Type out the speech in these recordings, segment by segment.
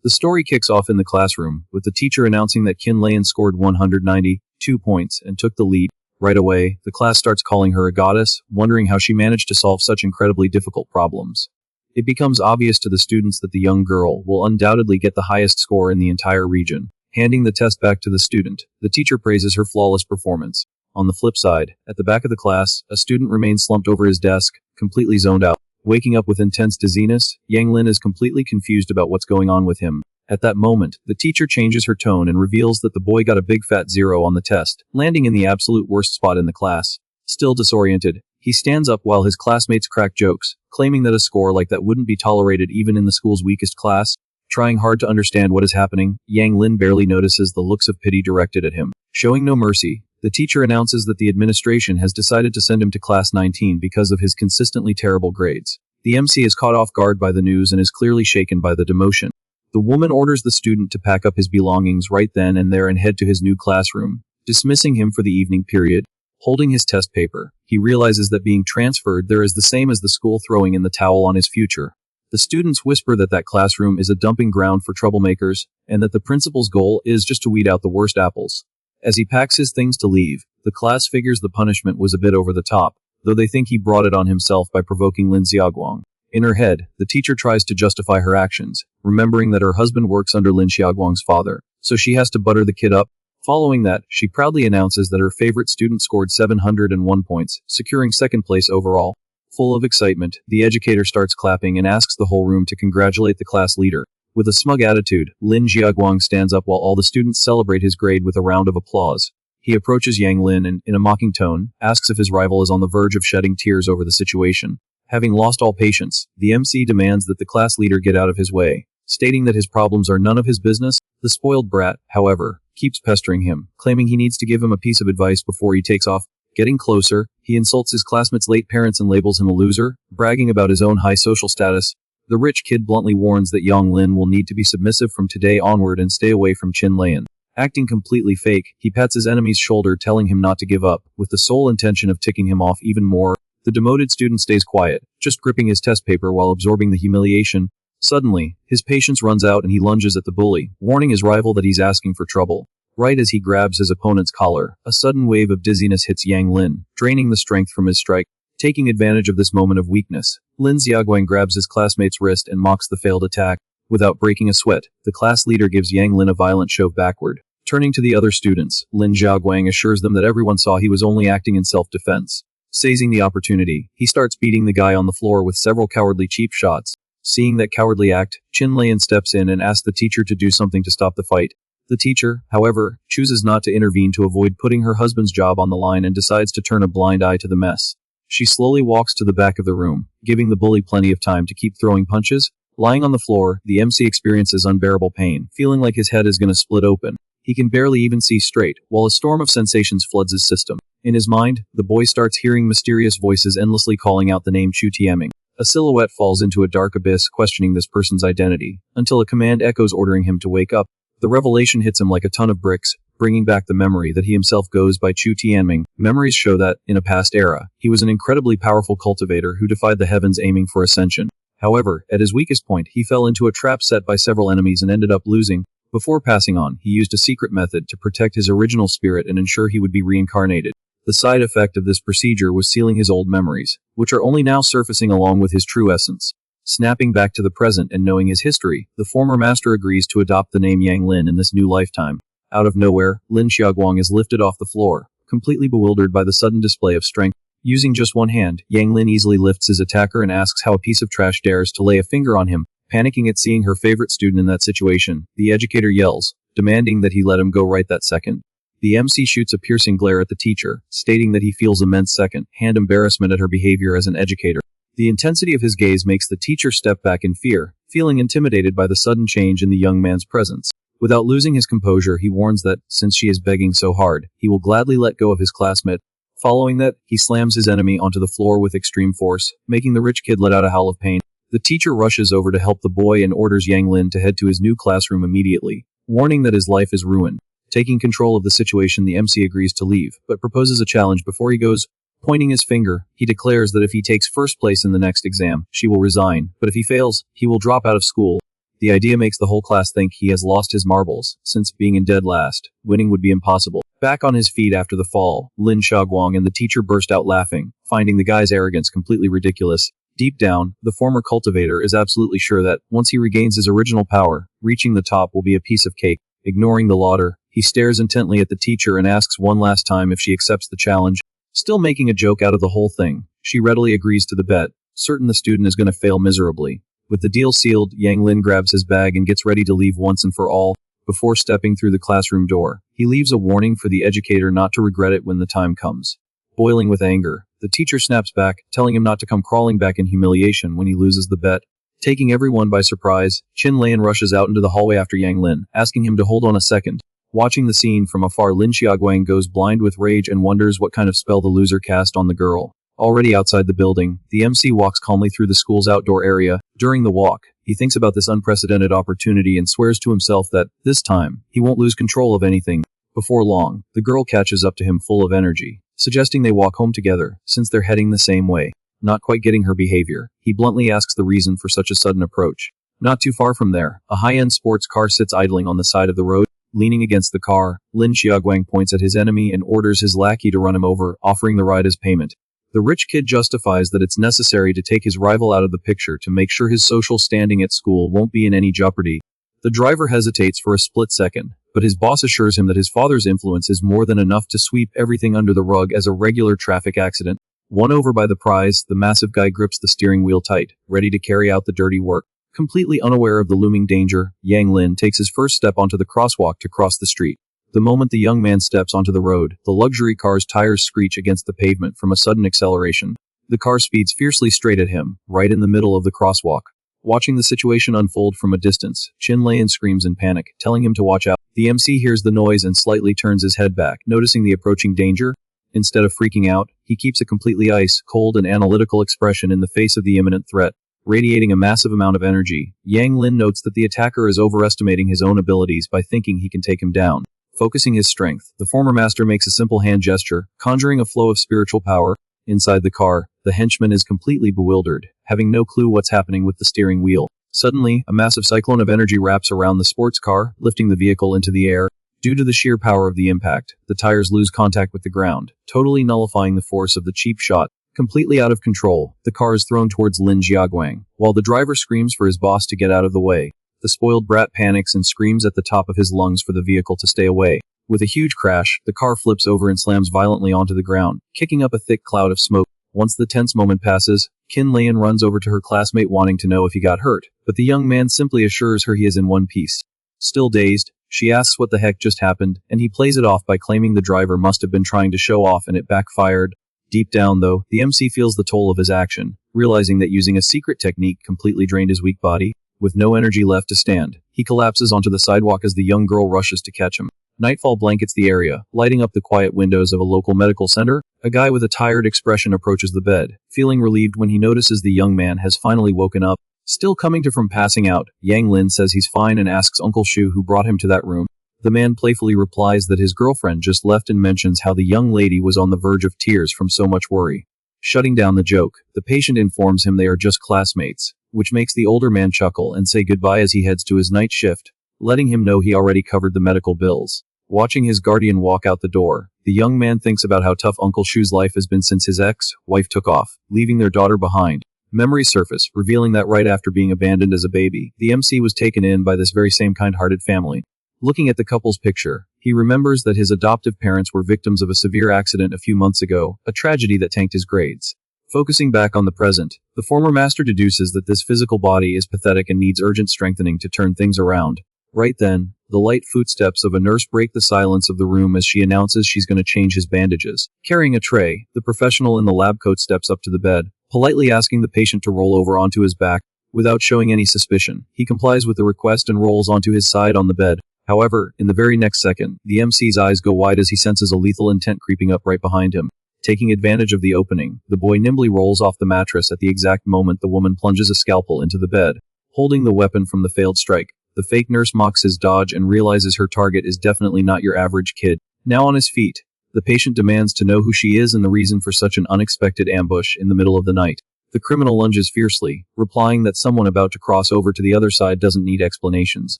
The story kicks off in the classroom, with the teacher announcing that Qin Lian scored 192 points and took the lead. Right away, the class starts calling her a goddess, wondering how she managed to solve such incredibly difficult problems. It becomes obvious to the students that the young girl will undoubtedly get the highest score in the entire region. Handing the test back to the student, the teacher praises her flawless performance. On the flip side, at the back of the class, a student remains slumped over his desk, completely zoned out. Waking up with intense dizziness, Yang Lin is completely confused about what's going on with him. At that moment, the teacher changes her tone and reveals that the boy got a big fat 0 on the test, landing in the absolute worst spot in the class. Still disoriented, he stands up while his classmates crack jokes, claiming that a score like that wouldn't be tolerated even in the school's weakest class. Trying hard to understand what is happening, Yang Lin barely notices the looks of pity directed at him. Showing no mercy, the teacher announces that the administration has decided to send him to class 19 because of his consistently terrible grades. The MC is caught off guard by the news and is clearly shaken by the demotion. The woman orders the student to pack up his belongings right then and there and head to his new classroom, dismissing him for the evening period. Holding his test paper, he realizes that being transferred there is the same as the school throwing in the towel on his future. The students whisper that that classroom is a dumping ground for troublemakers, and that the principal's goal is just to weed out the worst apples. As he packs his things to leave, the class figures the punishment was a bit over the top, though they think he brought it on himself by provoking Lin Xiaoguang. In her head, the teacher tries to justify her actions, remembering that her husband works under Lin Xiaoguang's father, so she has to butter the kid up. Following that, she proudly announces that her favorite student scored 701 points, securing second place overall. Full of excitement, the educator starts clapping and asks the whole room to congratulate the class leader. With a smug attitude, Lin Xiaoguang stands up while all the students celebrate his grade with a round of applause. He approaches Yang Lin and, in a mocking tone, asks if his rival is on the verge of shedding tears over the situation. Having lost all patience, the MC demands that the class leader get out of his way, stating that his problems are none of his business. The spoiled brat, however, keeps pestering him, claiming he needs to give him a piece of advice before he takes off. Getting closer, he insults his classmates' late parents and labels him a loser, bragging about his own high social status. The rich kid bluntly warns that Yang Lin will need to be submissive from today onward and stay away from Qin Lian. Acting completely fake, he pats his enemy's shoulder telling him not to give up, with the sole intention of ticking him off even more. The demoted student stays quiet, just gripping his test paper while absorbing the humiliation. Suddenly, his patience runs out and he lunges at the bully, warning his rival that he's asking for trouble. Right as he grabs his opponent's collar, a sudden wave of dizziness hits Yang Lin, draining the strength from his strike. Taking advantage of this moment of weakness, Lin Xiaoguang grabs his classmate's wrist and mocks the failed attack. Without breaking a sweat, the class leader gives Yang Lin a violent shove backward. Turning to the other students, Lin Xiaoguang assures them that everyone saw he was only acting in self-defense. Seizing the opportunity, he starts beating the guy on the floor with several cowardly cheap shots. Seeing that cowardly act, Qin Lian steps in and asks the teacher to do something to stop the fight. The teacher, however, chooses not to intervene to avoid putting her husband's job on the line and decides to turn a blind eye to the mess. She slowly walks to the back of the room, giving the bully plenty of time to keep throwing punches. Lying on the floor, the MC experiences unbearable pain, feeling like his head is going to split open. He can barely even see straight, while a storm of sensations floods his system. In his mind, the boy starts hearing mysterious voices endlessly calling out the name Chu Tianming. A silhouette falls into a dark abyss questioning this person's identity, until a command echoes ordering him to wake up. The revelation hits him like a ton of bricks, bringing back the memory that he himself goes by Chu Tianming. Memories show that, in a past era, he was an incredibly powerful cultivator who defied the heavens aiming for ascension. However, at his weakest point, he fell into a trap set by several enemies and ended up losing. Before passing on, he used a secret method to protect his original spirit and ensure he would be reincarnated. The side effect of this procedure was sealing his old memories, which are only now surfacing along with his true essence. Snapping back to the present and knowing his history, the former master agrees to adopt the name Yang Lin in this new lifetime. Out of nowhere, Lin Xiaoguang is lifted off the floor, completely bewildered by the sudden display of strength. Using just one hand, Yang Lin easily lifts his attacker and asks how a piece of trash dares to lay a finger on him. Panicking at seeing her favorite student in that situation, the educator yells, demanding that he let him go right that second. The MC shoots a piercing glare at the teacher, stating that he feels immense second-hand embarrassment at her behavior as an educator. The intensity of his gaze makes the teacher step back in fear, feeling intimidated by the sudden change in the young man's presence. Without losing his composure, he warns that, since she is begging so hard, he will gladly let go of his classmate. Following that, he slams his enemy onto the floor with extreme force, making the rich kid let out a howl of pain. The teacher rushes over to help the boy and orders Yang Lin to head to his new classroom immediately, warning that his life is ruined. Taking control of the situation, the MC agrees to leave, but proposes a challenge before he goes. Pointing his finger, he declares that if he takes first place in the next exam, she will resign, but if he fails, he will drop out of school. The idea makes the whole class think he has lost his marbles, since being in dead last, winning would be impossible. Back on his feet after the fall, Lin Xiaoguang and the teacher burst out laughing, finding the guy's arrogance completely ridiculous. Deep down, the former cultivator is absolutely sure that, once he regains his original power, reaching the top will be a piece of cake. Ignoring the lauder, he stares intently at the teacher and asks one last time if she accepts the challenge. Still making a joke out of the whole thing, she readily agrees to the bet, certain the student is going to fail miserably. With the deal sealed, Yang Lin grabs his bag and gets ready to leave once and for all. Before stepping through the classroom door, he leaves a warning for the educator not to regret it when the time comes. Boiling with anger, the teacher snaps back, telling him not to come crawling back in humiliation when he loses the bet. Taking everyone by surprise, Qin Lian rushes out into the hallway after Yang Lin, asking him to hold on a second. Watching the scene from afar, Lin Xiaoguang goes blind with rage and wonders what kind of spell the loser cast on the girl. Already outside the building, the MC walks calmly through the school's outdoor area. During the walk, he thinks about this unprecedented opportunity and swears to himself that, this time, he won't lose control of anything. Before long, the girl catches up to him full of energy, suggesting they walk home together, since they're heading the same way. Not quite getting her behavior, he bluntly asks the reason for such a sudden approach. Not too far from there, a high-end sports car sits idling on the side of the road. Leaning against the car, Lin Xiaoguang points at his enemy and orders his lackey to run him over, offering the ride as payment. The rich kid justifies that it's necessary to take his rival out of the picture to make sure his social standing at school won't be in any jeopardy. The driver hesitates for a split second, but his boss assures him that his father's influence is more than enough to sweep everything under the rug as a regular traffic accident. Won over by the prize, the massive guy grips the steering wheel tight, ready to carry out the dirty work. Completely unaware of the looming danger, Yang Lin takes his first step onto the crosswalk to cross the street. The moment the young man steps onto the road, the luxury car's tires screech against the pavement from a sudden acceleration. The car speeds fiercely straight at him, right in the middle of the crosswalk. Watching the situation unfold from a distance, Qin Lian screams in panic, telling him to watch out. The MC hears the noise and slightly turns his head back, noticing the approaching danger. Instead of freaking out, he keeps a completely ice-cold and analytical expression in the face of the imminent threat. Radiating a massive amount of energy, Yang Lin notes that the attacker is overestimating his own abilities by thinking he can take him down. Focusing his strength, the former master makes a simple hand gesture, conjuring a flow of spiritual power. Inside the car, the henchman is completely bewildered, having no clue what's happening with the steering wheel. Suddenly, a massive cyclone of energy wraps around the sports car, lifting the vehicle into the air. Due to the sheer power of the impact, the tires lose contact with the ground, totally nullifying the force of the cheap shot. Completely out of control, the car is thrown towards Lin Xiaoguang, while the driver screams for his boss to get out of the way. The spoiled brat panics and screams at the top of his lungs for the vehicle to stay away. With a huge crash, the car flips over and slams violently onto the ground, kicking up a thick cloud of smoke. Once the tense moment passes, Qin Lian runs over to her classmate wanting to know if he got hurt, but the young man simply assures her he is in one piece. Still dazed, she asks what the heck just happened, and he plays it off by claiming the driver must have been trying to show off and it backfired. Deep down though, the MC feels the toll of his action, realizing that using a secret technique completely drained his weak body. With no energy left to stand, he collapses onto the sidewalk as the young girl rushes to catch him. Nightfall blankets the area, lighting up the quiet windows of a local medical center. A guy with a tired expression approaches the bed, feeling relieved when he notices the young man has finally woken up. Still coming to from passing out, Yang Lin says he's fine and asks Uncle Shu who brought him to that room. The man playfully replies that his girlfriend just left and mentions how the young lady was on the verge of tears from so much worry. Shutting down the joke, the patient informs him they are just classmates, which makes the older man chuckle and say goodbye as he heads to his night shift, letting him know he already covered the medical bills. Watching his guardian walk out the door, the young man thinks about how tough Uncle Shu's life has been since his ex-wife took off, leaving their daughter behind. Memories surface, revealing that right after being abandoned as a baby, the MC was taken in by this very same kind-hearted family. Looking at the couple's picture, he remembers that his adoptive parents were victims of a severe accident a few months ago, a tragedy that tanked his grades. Focusing back on the present, the former master deduces that this physical body is pathetic and needs urgent strengthening to turn things around. Right then, the light footsteps of a nurse break the silence of the room as she announces she's going to change his bandages. Carrying a tray, the professional in the lab coat steps up to the bed, politely asking the patient to roll over onto his back. Without showing any suspicion, he complies with the request and rolls onto his side on the bed. However, in the very next second, the MC's eyes go wide as he senses a lethal intent creeping up right behind him. Taking advantage of the opening, the boy nimbly rolls off the mattress at the exact moment the woman plunges a scalpel into the bed. Holding the weapon from the failed strike, the fake nurse mocks his dodge and realizes her target is definitely not your average kid. Now on his feet, the patient demands to know who she is and the reason for such an unexpected ambush in the middle of the night. The criminal lunges fiercely, replying that someone about to cross over to the other side doesn't need explanations.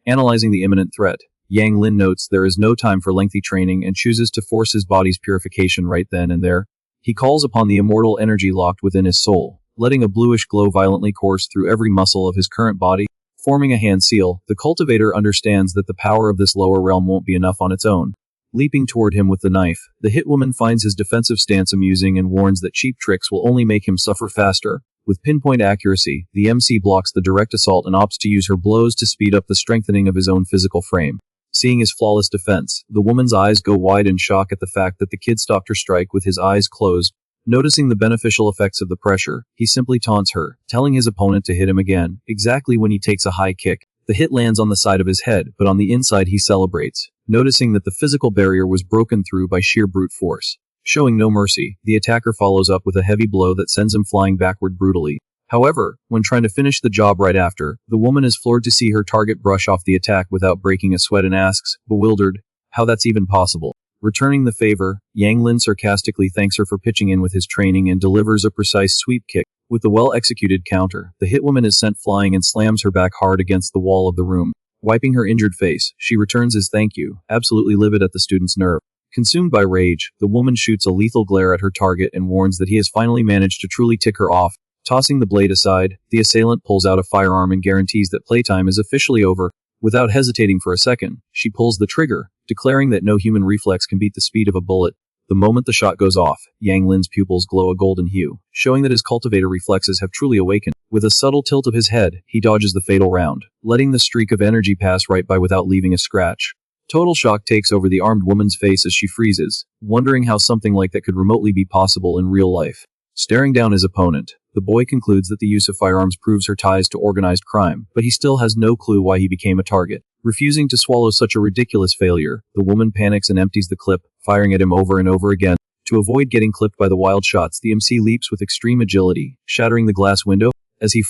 Analyzing the imminent threat, Yang Lin notes there is no time for lengthy training and chooses to force his body's purification right then and there. He calls upon the immortal energy locked within his soul, letting a bluish glow violently course through every muscle of his current body, forming a hand seal. The cultivator understands that the power of this lower realm won't be enough on its own. Leaping toward him with the knife, the hitwoman finds his defensive stance amusing and warns that cheap tricks will only make him suffer faster. With pinpoint accuracy, the MC blocks the direct assault and opts to use her blows to speed up the strengthening of his own physical frame. Seeing his flawless defense, the woman's eyes go wide in shock at the fact that the kid stopped her strike with his eyes closed. Noticing the beneficial effects of the pressure, he simply taunts her, telling his opponent to hit him again, exactly when he takes a high kick. The hit lands on the side of his head, but on the inside he celebrates, noticing that the physical barrier was broken through by sheer brute force. Showing no mercy, the attacker follows up with a heavy blow that sends him flying backward brutally. However, when trying to finish the job right after, the woman is floored to see her target brush off the attack without breaking a sweat and asks, bewildered, how that's even possible. Returning the favor, Yang Lin sarcastically thanks her for pitching in with his training and delivers a precise sweep kick. With the well-executed counter, the hitwoman is sent flying and slams her back hard against the wall of the room. Wiping her injured face, she returns his thank you, absolutely livid at the student's nerve. Consumed by rage, the woman shoots a lethal glare at her target and warns that he has finally managed to truly tick her off. Tossing the blade aside, the assailant pulls out a firearm and guarantees that playtime is officially over. Without hesitating for a second, she pulls the trigger, declaring that no human reflex can beat the speed of a bullet. The moment the shot goes off, Yang Lin's pupils glow a golden hue, showing that his cultivator reflexes have truly awakened. With a subtle tilt of his head, he dodges the fatal round, letting the streak of energy pass right by without leaving a scratch. Total shock takes over the armed woman's face as she freezes, wondering how something like that could remotely be possible in real life. Staring down his opponent, the boy concludes that the use of firearms proves her ties to organized crime, but he still has no clue why he became a target. Refusing to swallow such a ridiculous failure, the woman panics and empties the clip, firing at him over and over again. To avoid getting clipped by the wild shots, the MC leaps with extreme agility, shattering the glass window. As he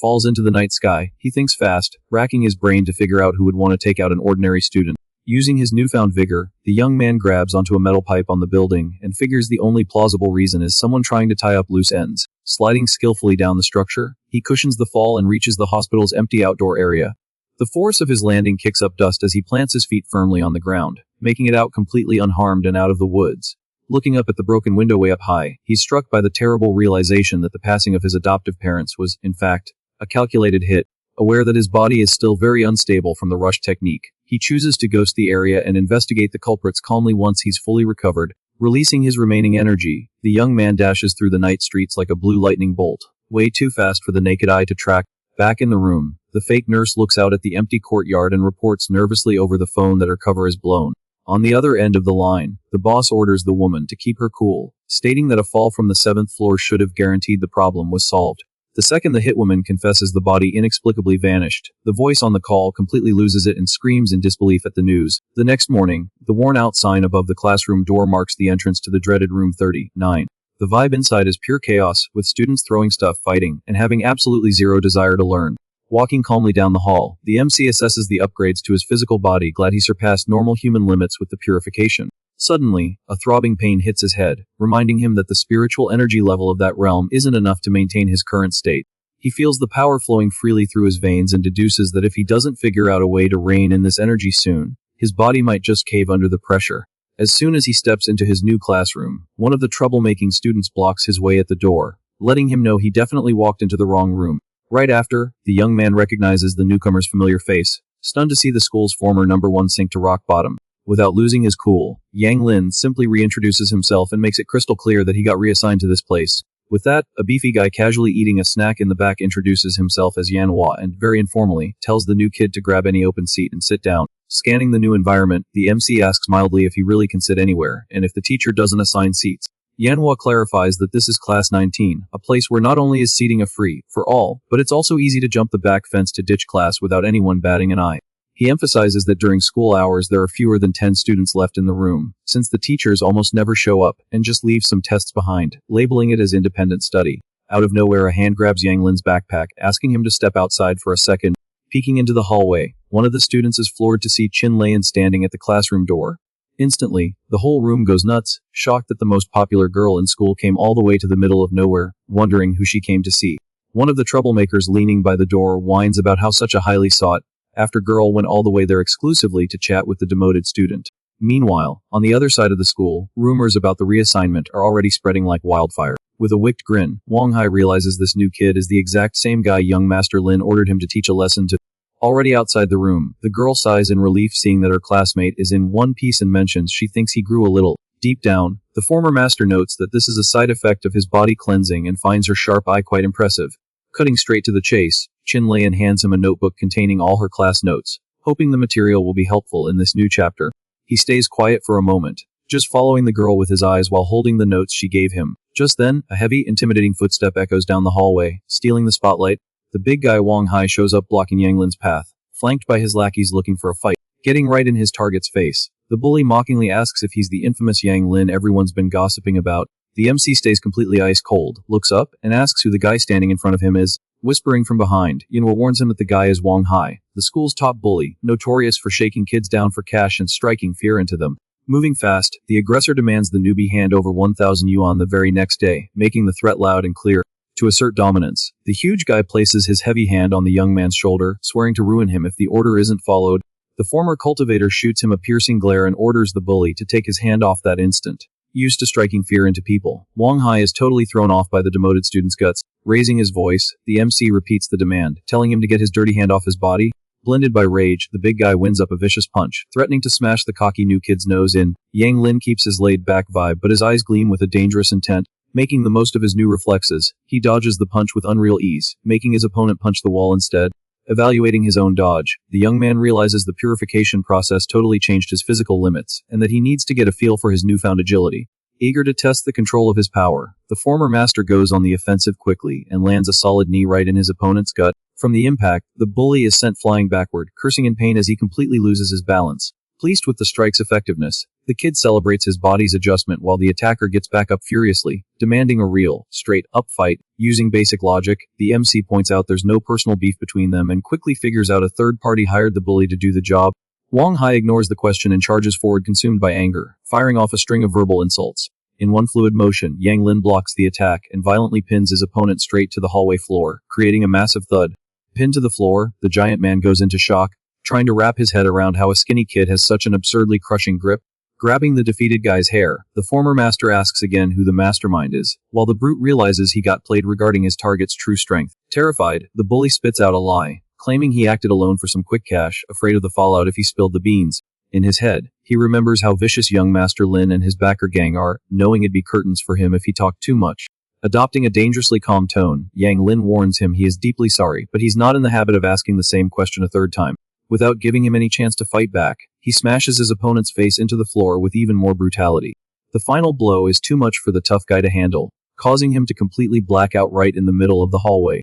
falls into the night sky, he thinks fast, racking his brain to figure out who would want to take out an ordinary student. Using his newfound vigor, the young man grabs onto a metal pipe on the building and figures the only plausible reason is someone trying to tie up loose ends. Sliding skillfully down the structure, he cushions the fall and reaches the hospital's empty outdoor area. The force of his landing kicks up dust as he plants his feet firmly on the ground, making it out completely unharmed and out of the woods. Looking up at the broken window way up high, he's struck by the terrible realization that the passing of his adoptive parents was, in fact, a calculated hit. Aware that his body is still very unstable from the rush technique, he chooses to ghost the area and investigate the culprits calmly once he's fully recovered. Releasing his remaining energy, the young man dashes through the night streets like a blue lightning bolt, way too fast for the naked eye to track. Back in the room, the fake nurse looks out at the empty courtyard and reports nervously over the phone that her cover is blown. On the other end of the line, the boss orders the woman to keep her cool, stating that a fall from the 7th floor should have guaranteed the problem was solved. The second the hitwoman confesses the body inexplicably vanished, the voice on the call completely loses it and screams in disbelief at the news. The next morning, the worn-out sign above the classroom door marks the entrance to the dreaded room 39. The vibe inside is pure chaos, with students throwing stuff, fighting, and having absolutely zero desire to learn. Walking calmly down the hall, the MC assesses the upgrades to his physical body, glad he surpassed normal human limits with the purification. Suddenly, a throbbing pain hits his head, reminding him that the spiritual energy level of that realm isn't enough to maintain his current state. He feels the power flowing freely through his veins and deduces that if he doesn't figure out a way to rein in this energy soon, his body might just cave under the pressure. As soon as he steps into his new classroom, one of the troublemaking students blocks his way at the door, letting him know he definitely walked into the wrong room. Right after, the young man recognizes the newcomer's familiar face, stunned to see the school's former #1 sink to rock bottom. Without losing his cool, Yang Lin simply reintroduces himself and makes it crystal clear that he got reassigned to this place. With that, a beefy guy casually eating a snack in the back introduces himself as Yanhua and, very informally, tells the new kid to grab any open seat and sit down. Scanning the new environment, the MC asks mildly if he really can sit anywhere, and if the teacher doesn't assign seats. Yanhua clarifies that this is Class 19, a place where not only is seating a free, for all, but it's also easy to jump the back fence to ditch class without anyone batting an eye. He emphasizes that during school hours there are fewer than 10 students left in the room, since the teachers almost never show up, and just leave some tests behind, labeling it as independent study. Out of nowhere, a hand grabs Yang Lin's backpack, asking him to step outside for a second. Peeking into the hallway, one of the students is floored to see Chin Layan standing at the classroom door. Instantly, the whole room goes nuts, shocked that the most popular girl in school came all the way to the middle of nowhere, wondering who she came to see. One of the troublemakers leaning by the door whines about how such a highly sought after girl went all the way there exclusively to chat with the demoted student. Meanwhile, on the other side of the school, rumors about the reassignment are already spreading like wildfire. With a wicked grin, Wang Hai realizes this new kid is the exact same guy young Master Lin ordered him to teach a lesson to. Already outside the room, the girl sighs in relief seeing that her classmate is in one piece and mentions she thinks he grew a little. Deep down, the former master notes that this is a side effect of his body cleansing and finds her sharp eye quite impressive. Cutting straight to the chase, Chin Lian hands him a notebook containing all her class notes, hoping the material will be helpful in this new chapter. He stays quiet for a moment, just following the girl with his eyes while holding the notes she gave him. Just then, a heavy, intimidating footstep echoes down the hallway, stealing the spotlight. The big guy Wang Hai shows up blocking Yang Lin's path, flanked by his lackeys looking for a fight. Getting right in his target's face, the bully mockingly asks if he's the infamous Yang Lin everyone's been gossiping about. The MC stays completely ice cold, looks up, and asks who the guy standing in front of him is. Whispering from behind, Yinhua warns him that the guy is Wang Hai, the school's top bully, notorious for shaking kids down for cash and striking fear into them. Moving fast, the aggressor demands the newbie hand over 1,000 yuan the very next day, making the threat loud and clear. To assert dominance, the huge guy places his heavy hand on the young man's shoulder, swearing to ruin him if the order isn't followed. The former cultivator shoots him a piercing glare and orders the bully to take his hand off that instant. Used to striking fear into people, Wang Hai is totally thrown off by the demoted student's guts. Raising his voice, the MC repeats the demand, telling him to get his dirty hand off his body. Blended by rage, the big guy winds up a vicious punch, threatening to smash the cocky new kid's nose in. Yang Lin keeps his laid-back vibe, but his eyes gleam with a dangerous intent. Making the most of his new reflexes, he dodges the punch with unreal ease, making his opponent punch the wall instead. Evaluating his own dodge, the young man realizes the purification process totally changed his physical limits, and that he needs to get a feel for his newfound agility. Eager to test the control of his power, the former master goes on the offensive quickly and lands a solid knee right in his opponent's gut. From the impact, the bully is sent flying backward, cursing in pain as he completely loses his balance. Pleased with the strike's effectiveness, the kid celebrates his body's adjustment while the attacker gets back up furiously, demanding a real, straight-up fight. Using basic logic, the MC points out there's no personal beef between them and quickly figures out a third party hired the bully to do the job. Wang Hai ignores the question and charges forward consumed by anger, firing off a string of verbal insults. In one fluid motion, Yang Lin blocks the attack and violently pins his opponent straight to the hallway floor, creating a massive thud. Pinned to the floor, the giant man goes into shock, trying to wrap his head around how a skinny kid has such an absurdly crushing grip. Grabbing the defeated guy's hair, the former master asks again who the mastermind is, while the brute realizes he got played regarding his target's true strength. Terrified, the bully spits out a lie, claiming he acted alone for some quick cash, afraid of the fallout if he spilled the beans. In his head, he remembers how vicious young Master Lin and his backer gang are, knowing it'd be curtains for him if he talked too much. Adopting a dangerously calm tone, Yang Lin warns him he is deeply sorry, but he's not in the habit of asking the same question a third time. Without giving him any chance to fight back, he smashes his opponent's face into the floor with even more brutality. The final blow is too much for the tough guy to handle, causing him to completely black out right in the middle of the hallway.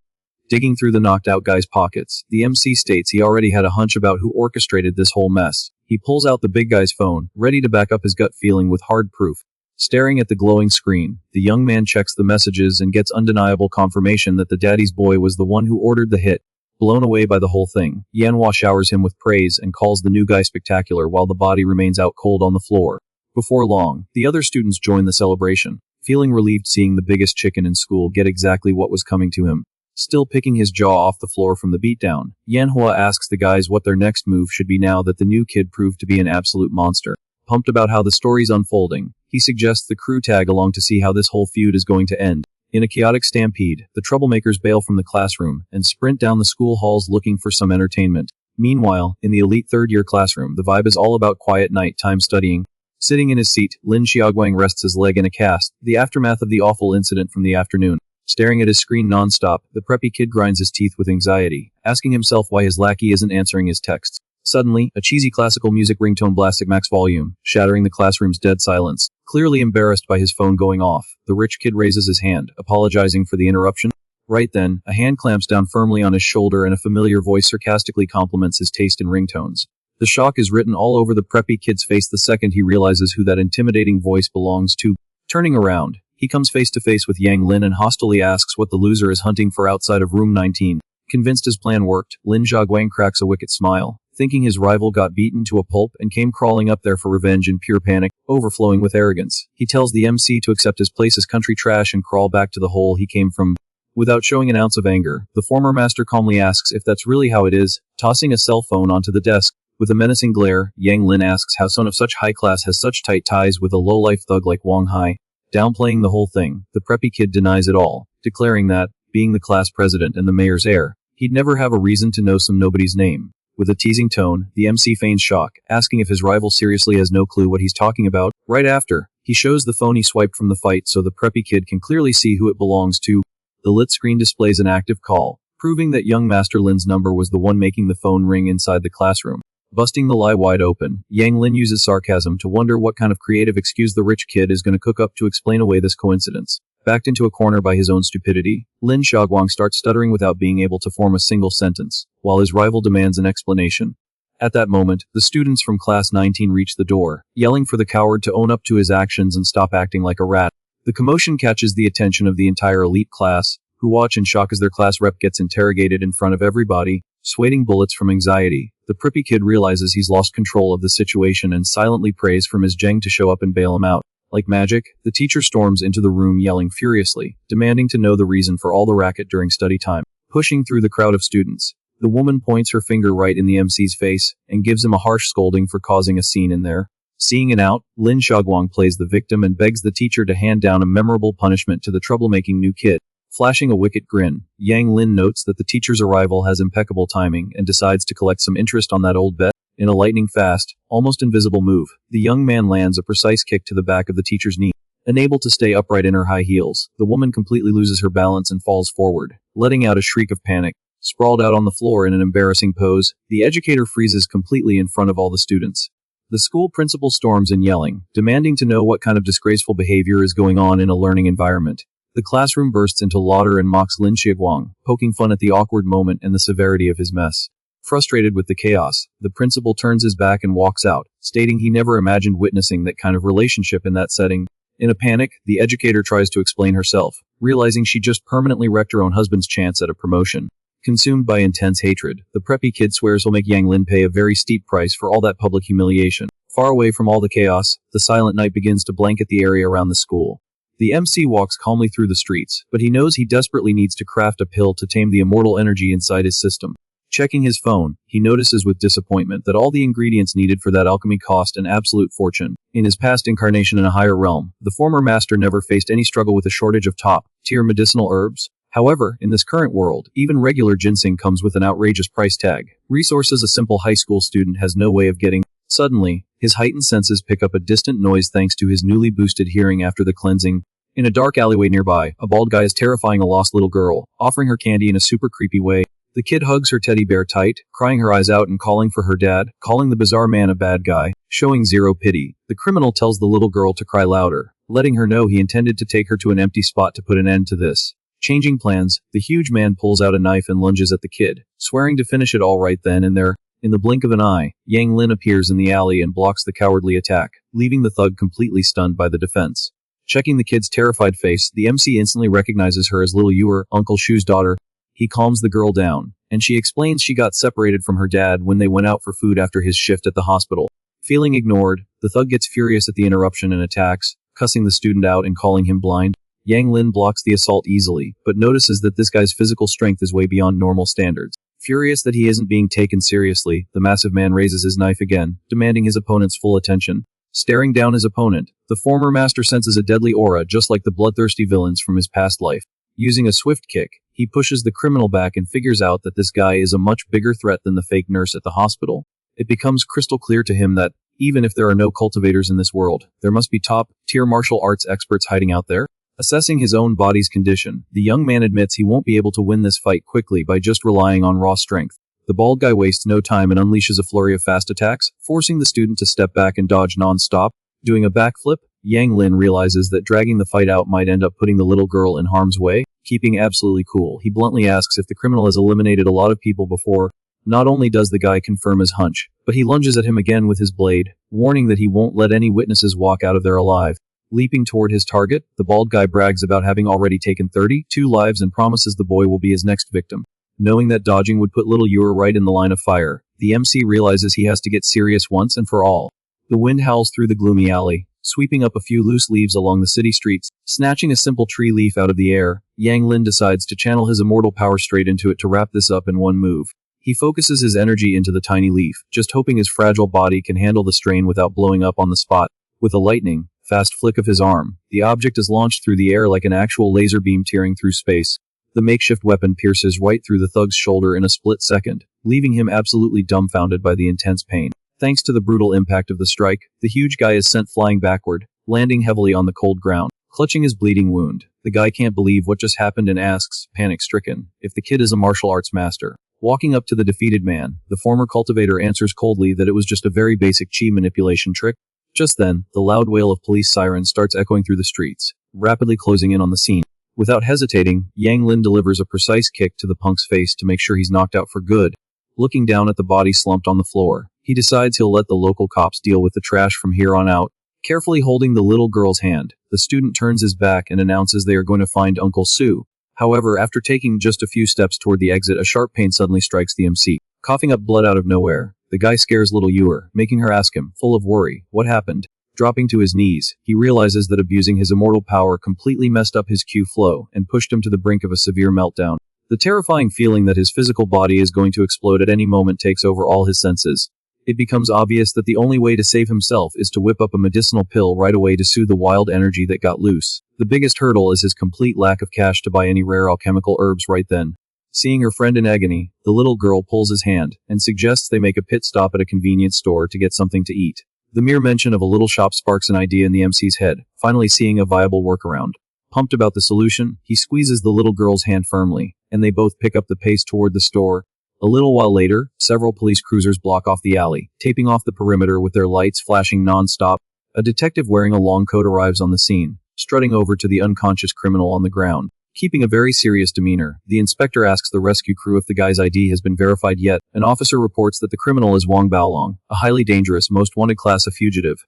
Digging through the knocked out guy's pockets, the MC states he already had a hunch about who orchestrated this whole mess. He pulls out the big guy's phone, ready to back up his gut feeling with hard proof. Staring at the glowing screen, the young man checks the messages and gets undeniable confirmation that the daddy's boy was the one who ordered the hit. Blown away by the whole thing, Yanhua showers him with praise and calls the new guy spectacular while the body remains out cold on the floor. Before long, the other students join the celebration, feeling relieved seeing the biggest chicken in school get exactly what was coming to him. Still picking his jaw off the floor from the beatdown, Yanhua asks the guys what their next move should be now that the new kid proved to be an absolute monster. Pumped about how the story's unfolding, he suggests the crew tag along to see how this whole feud is going to end. In a chaotic stampede, the troublemakers bail from the classroom and sprint down the school halls looking for some entertainment. Meanwhile, in the elite third-year classroom, the vibe is all about quiet nighttime studying. Sitting in his seat, Lin Xiaoguang rests his leg in a cast, the aftermath of the awful incident from the afternoon. Staring at his screen non-stop, the preppy kid grinds his teeth with anxiety, asking himself why his lackey isn't answering his texts. Suddenly, a cheesy classical music ringtone blasts at max volume, shattering the classroom's dead silence. Clearly embarrassed by his phone going off, the rich kid raises his hand, apologizing for the interruption. Right then, a hand clamps down firmly on his shoulder and a familiar voice sarcastically compliments his taste in ringtones. The shock is written all over the preppy kid's face the second he realizes who that intimidating voice belongs to. Turning around, he comes face to face with Yang Lin and hostilely asks what the loser is hunting for outside of room 19. Convinced his plan worked, Lin Xiaoguang cracks a wicked smile. thinking his rival got beaten to a pulp and came crawling up there for revenge in pure panic, overflowing with arrogance. He tells the MC to accept his place as country trash and crawl back to the hole he came from. Without showing an ounce of anger, the former master calmly asks if that's really how it is, tossing a cell phone onto the desk. With a menacing glare, Yang Lin asks how someone of such high class has such tight ties with a low-life thug like Wang Hai. Downplaying the whole thing, the preppy kid denies it all, declaring that, being the class president and the mayor's heir, he'd never have a reason to know some nobody's name. With a teasing tone, the MC feigns shock, asking if his rival seriously has no clue what he's talking about. Right after, he shows the phone he swiped from the fight so the preppy kid can clearly see who it belongs to. The lit screen displays an active call, proving that young Master Lin's number was the one making the phone ring inside the classroom. Busting the lie wide open, Yang Lin uses sarcasm to wonder what kind of creative excuse the rich kid is going to cook up to explain away this coincidence. Backed into a corner by his own stupidity, Lin Xiaoguang starts stuttering without being able to form a single sentence, while his rival demands an explanation. At that moment, the students from Class 19 reach the door, yelling for the coward to own up to his actions and stop acting like a rat. The commotion catches the attention of the entire elite class, who watch in shock as their class rep gets interrogated in front of everybody, sweating bullets from anxiety. The preppy kid realizes he's lost control of the situation and silently prays for Ms. Zheng to show up and bail him out. Like magic, the teacher storms into the room yelling furiously, demanding to know the reason for all the racket during study time. Pushing through the crowd of students, the woman points her finger right in the MC's face and gives him a harsh scolding for causing a scene in there. Seeing it out, Lin Xiaoguang plays the victim and begs the teacher to hand down a memorable punishment to the troublemaking new kid. Flashing a wicked grin, Yang Lin notes that the teacher's arrival has impeccable timing and decides to collect some interest on that old bet. In a lightning-fast, almost invisible move, the young man lands a precise kick to the back of the teacher's knee. Unable to stay upright in her high heels, the woman completely loses her balance and falls forward, letting out a shriek of panic. Sprawled out on the floor in an embarrassing pose, the educator freezes completely in front of all the students. The school principal storms in yelling, demanding to know what kind of disgraceful behavior is going on in a learning environment. The classroom bursts into laughter and mocks Lin Xiaoguang, poking fun at the awkward moment and the severity of his mess. Frustrated with the chaos, the principal turns his back and walks out, stating he never imagined witnessing that kind of relationship in that setting. In a panic, the educator tries to explain herself, realizing she just permanently wrecked her own husband's chance at a promotion. Consumed by intense hatred, the preppy kid swears he'll make Yang Lin pay a very steep price for all that public humiliation. Far away from all the chaos, the silent night begins to blanket the area around the school. The MC walks calmly through the streets, but he knows he desperately needs to craft a pill to tame the immortal energy inside his system. Checking his phone, he notices with disappointment that all the ingredients needed for that alchemy cost an absolute fortune. In his past incarnation in a higher realm, the former master never faced any struggle with a shortage of top-tier medicinal herbs. However, in this current world, even regular ginseng comes with an outrageous price tag. Resources a simple high school student has no way of getting. Suddenly, his heightened senses pick up a distant noise thanks to his newly boosted hearing after the cleansing. In a dark alleyway nearby, a bald guy is terrifying a lost little girl, offering her candy in a super creepy way. The kid hugs her teddy bear tight, crying her eyes out and calling for her dad, calling the bizarre man a bad guy, showing zero pity. The criminal tells the little girl to cry louder, letting her know he intended to take her to an empty spot to put an end to this. Changing plans, the huge man pulls out a knife and lunges at the kid, swearing to finish it all right then and there. In the blink of an eye, Yang Lin appears in the alley and blocks the cowardly attack, leaving the thug completely stunned by the defense. Checking the kid's terrified face, the MC instantly recognizes her as little Yuer, Uncle Shu's daughter. He calms the girl down, and she explains she got separated from her dad when they went out for food after his shift at the hospital. Feeling ignored, the thug gets furious at the interruption and attacks, cussing the student out and calling him blind. Yang Lin blocks the assault easily, but notices that this guy's physical strength is way beyond normal standards. Furious that he isn't being taken seriously, the massive man raises his knife again, demanding his opponent's full attention. Staring down his opponent, the former master senses a deadly aura just like the bloodthirsty villains from his past life. Using a swift kick, he pushes the criminal back and figures out that this guy is a much bigger threat than the fake nurse at the hospital. It becomes crystal clear to him that, even if there are no cultivators in this world, there must be top-tier martial arts experts hiding out there. Assessing his own body's condition, the young man admits he won't be able to win this fight quickly by just relying on raw strength. The bald guy wastes no time and unleashes a flurry of fast attacks, forcing the student to step back and dodge non-stop. Doing a backflip, Yang Lin realizes that dragging the fight out might end up putting the little girl in harm's way. Keeping absolutely cool, he bluntly asks if the criminal has eliminated a lot of people before. Not only does the guy confirm his hunch, but he lunges at him again with his blade, warning that he won't let any witnesses walk out of there alive. Leaping toward his target, the bald guy brags about having already taken 32 lives and promises the boy will be his next victim. Knowing that dodging would put little Yuer right in the line of fire, The MC realizes he has to get serious once and for all. The wind howls through the gloomy alley, sweeping up a few loose leaves along the city streets. Snatching a simple tree leaf out of the air, Yang Lin decides to channel his immortal power straight into it to wrap this up in one move. He focuses his energy into the tiny leaf, just hoping his fragile body can handle the strain without blowing up on the spot. With a lightning fast flick of his arm, the object is launched through the air like an actual laser beam tearing through space. The makeshift weapon pierces right through the thug's shoulder in a split second, leaving him absolutely dumbfounded by the intense pain. Thanks to the brutal impact of the strike, the huge guy is sent flying backward, landing heavily on the cold ground. Clutching his bleeding wound, the guy can't believe what just happened and asks, panic-stricken, if the kid is a martial arts master. Walking up to the defeated man, the former cultivator answers coldly that it was just a very basic chi manipulation trick. Just then, the loud wail of police sirens starts echoing through the streets, rapidly closing in on the scene. Without hesitating, Yang Lin delivers a precise kick to the punk's face to make sure he's knocked out for good. Looking down at the body slumped on the floor, he decides he'll let the local cops deal with the trash from here on out. Carefully holding the little girl's hand, the student turns his back and announces they are going to find Uncle Sue. However, after taking just a few steps toward the exit, a sharp pain suddenly strikes the MC. Coughing up blood out of nowhere, the guy scares little Ewer, making her ask him, full of worry, what happened? Dropping to his knees, he realizes that abusing his immortal power completely messed up his Q flow and pushed him to the brink of a severe meltdown. The terrifying feeling that his physical body is going to explode at any moment takes over all his senses. It becomes obvious that the only way to save himself is to whip up a medicinal pill right away to soothe the wild energy that got loose. The biggest hurdle is his complete lack of cash to buy any rare alchemical herbs right then. Seeing her friend in agony, the little girl pulls his hand and suggests they make a pit stop at a convenience store to get something to eat. The mere mention of a little shop sparks an idea in the MC's head, finally seeing a viable workaround. Pumped about the solution, he squeezes the little girl's hand firmly, and they both pick up the pace toward the store. A little while later, several police cruisers block off the alley, taping off the perimeter with their lights flashing non-stop. A detective wearing a long coat arrives on the scene, strutting over to the unconscious criminal on the ground. Keeping a very serious demeanor, the inspector asks the rescue crew if the guy's ID has been verified yet. An officer reports that the criminal is Wang Baolong, a highly dangerous, most wanted class of fugitive.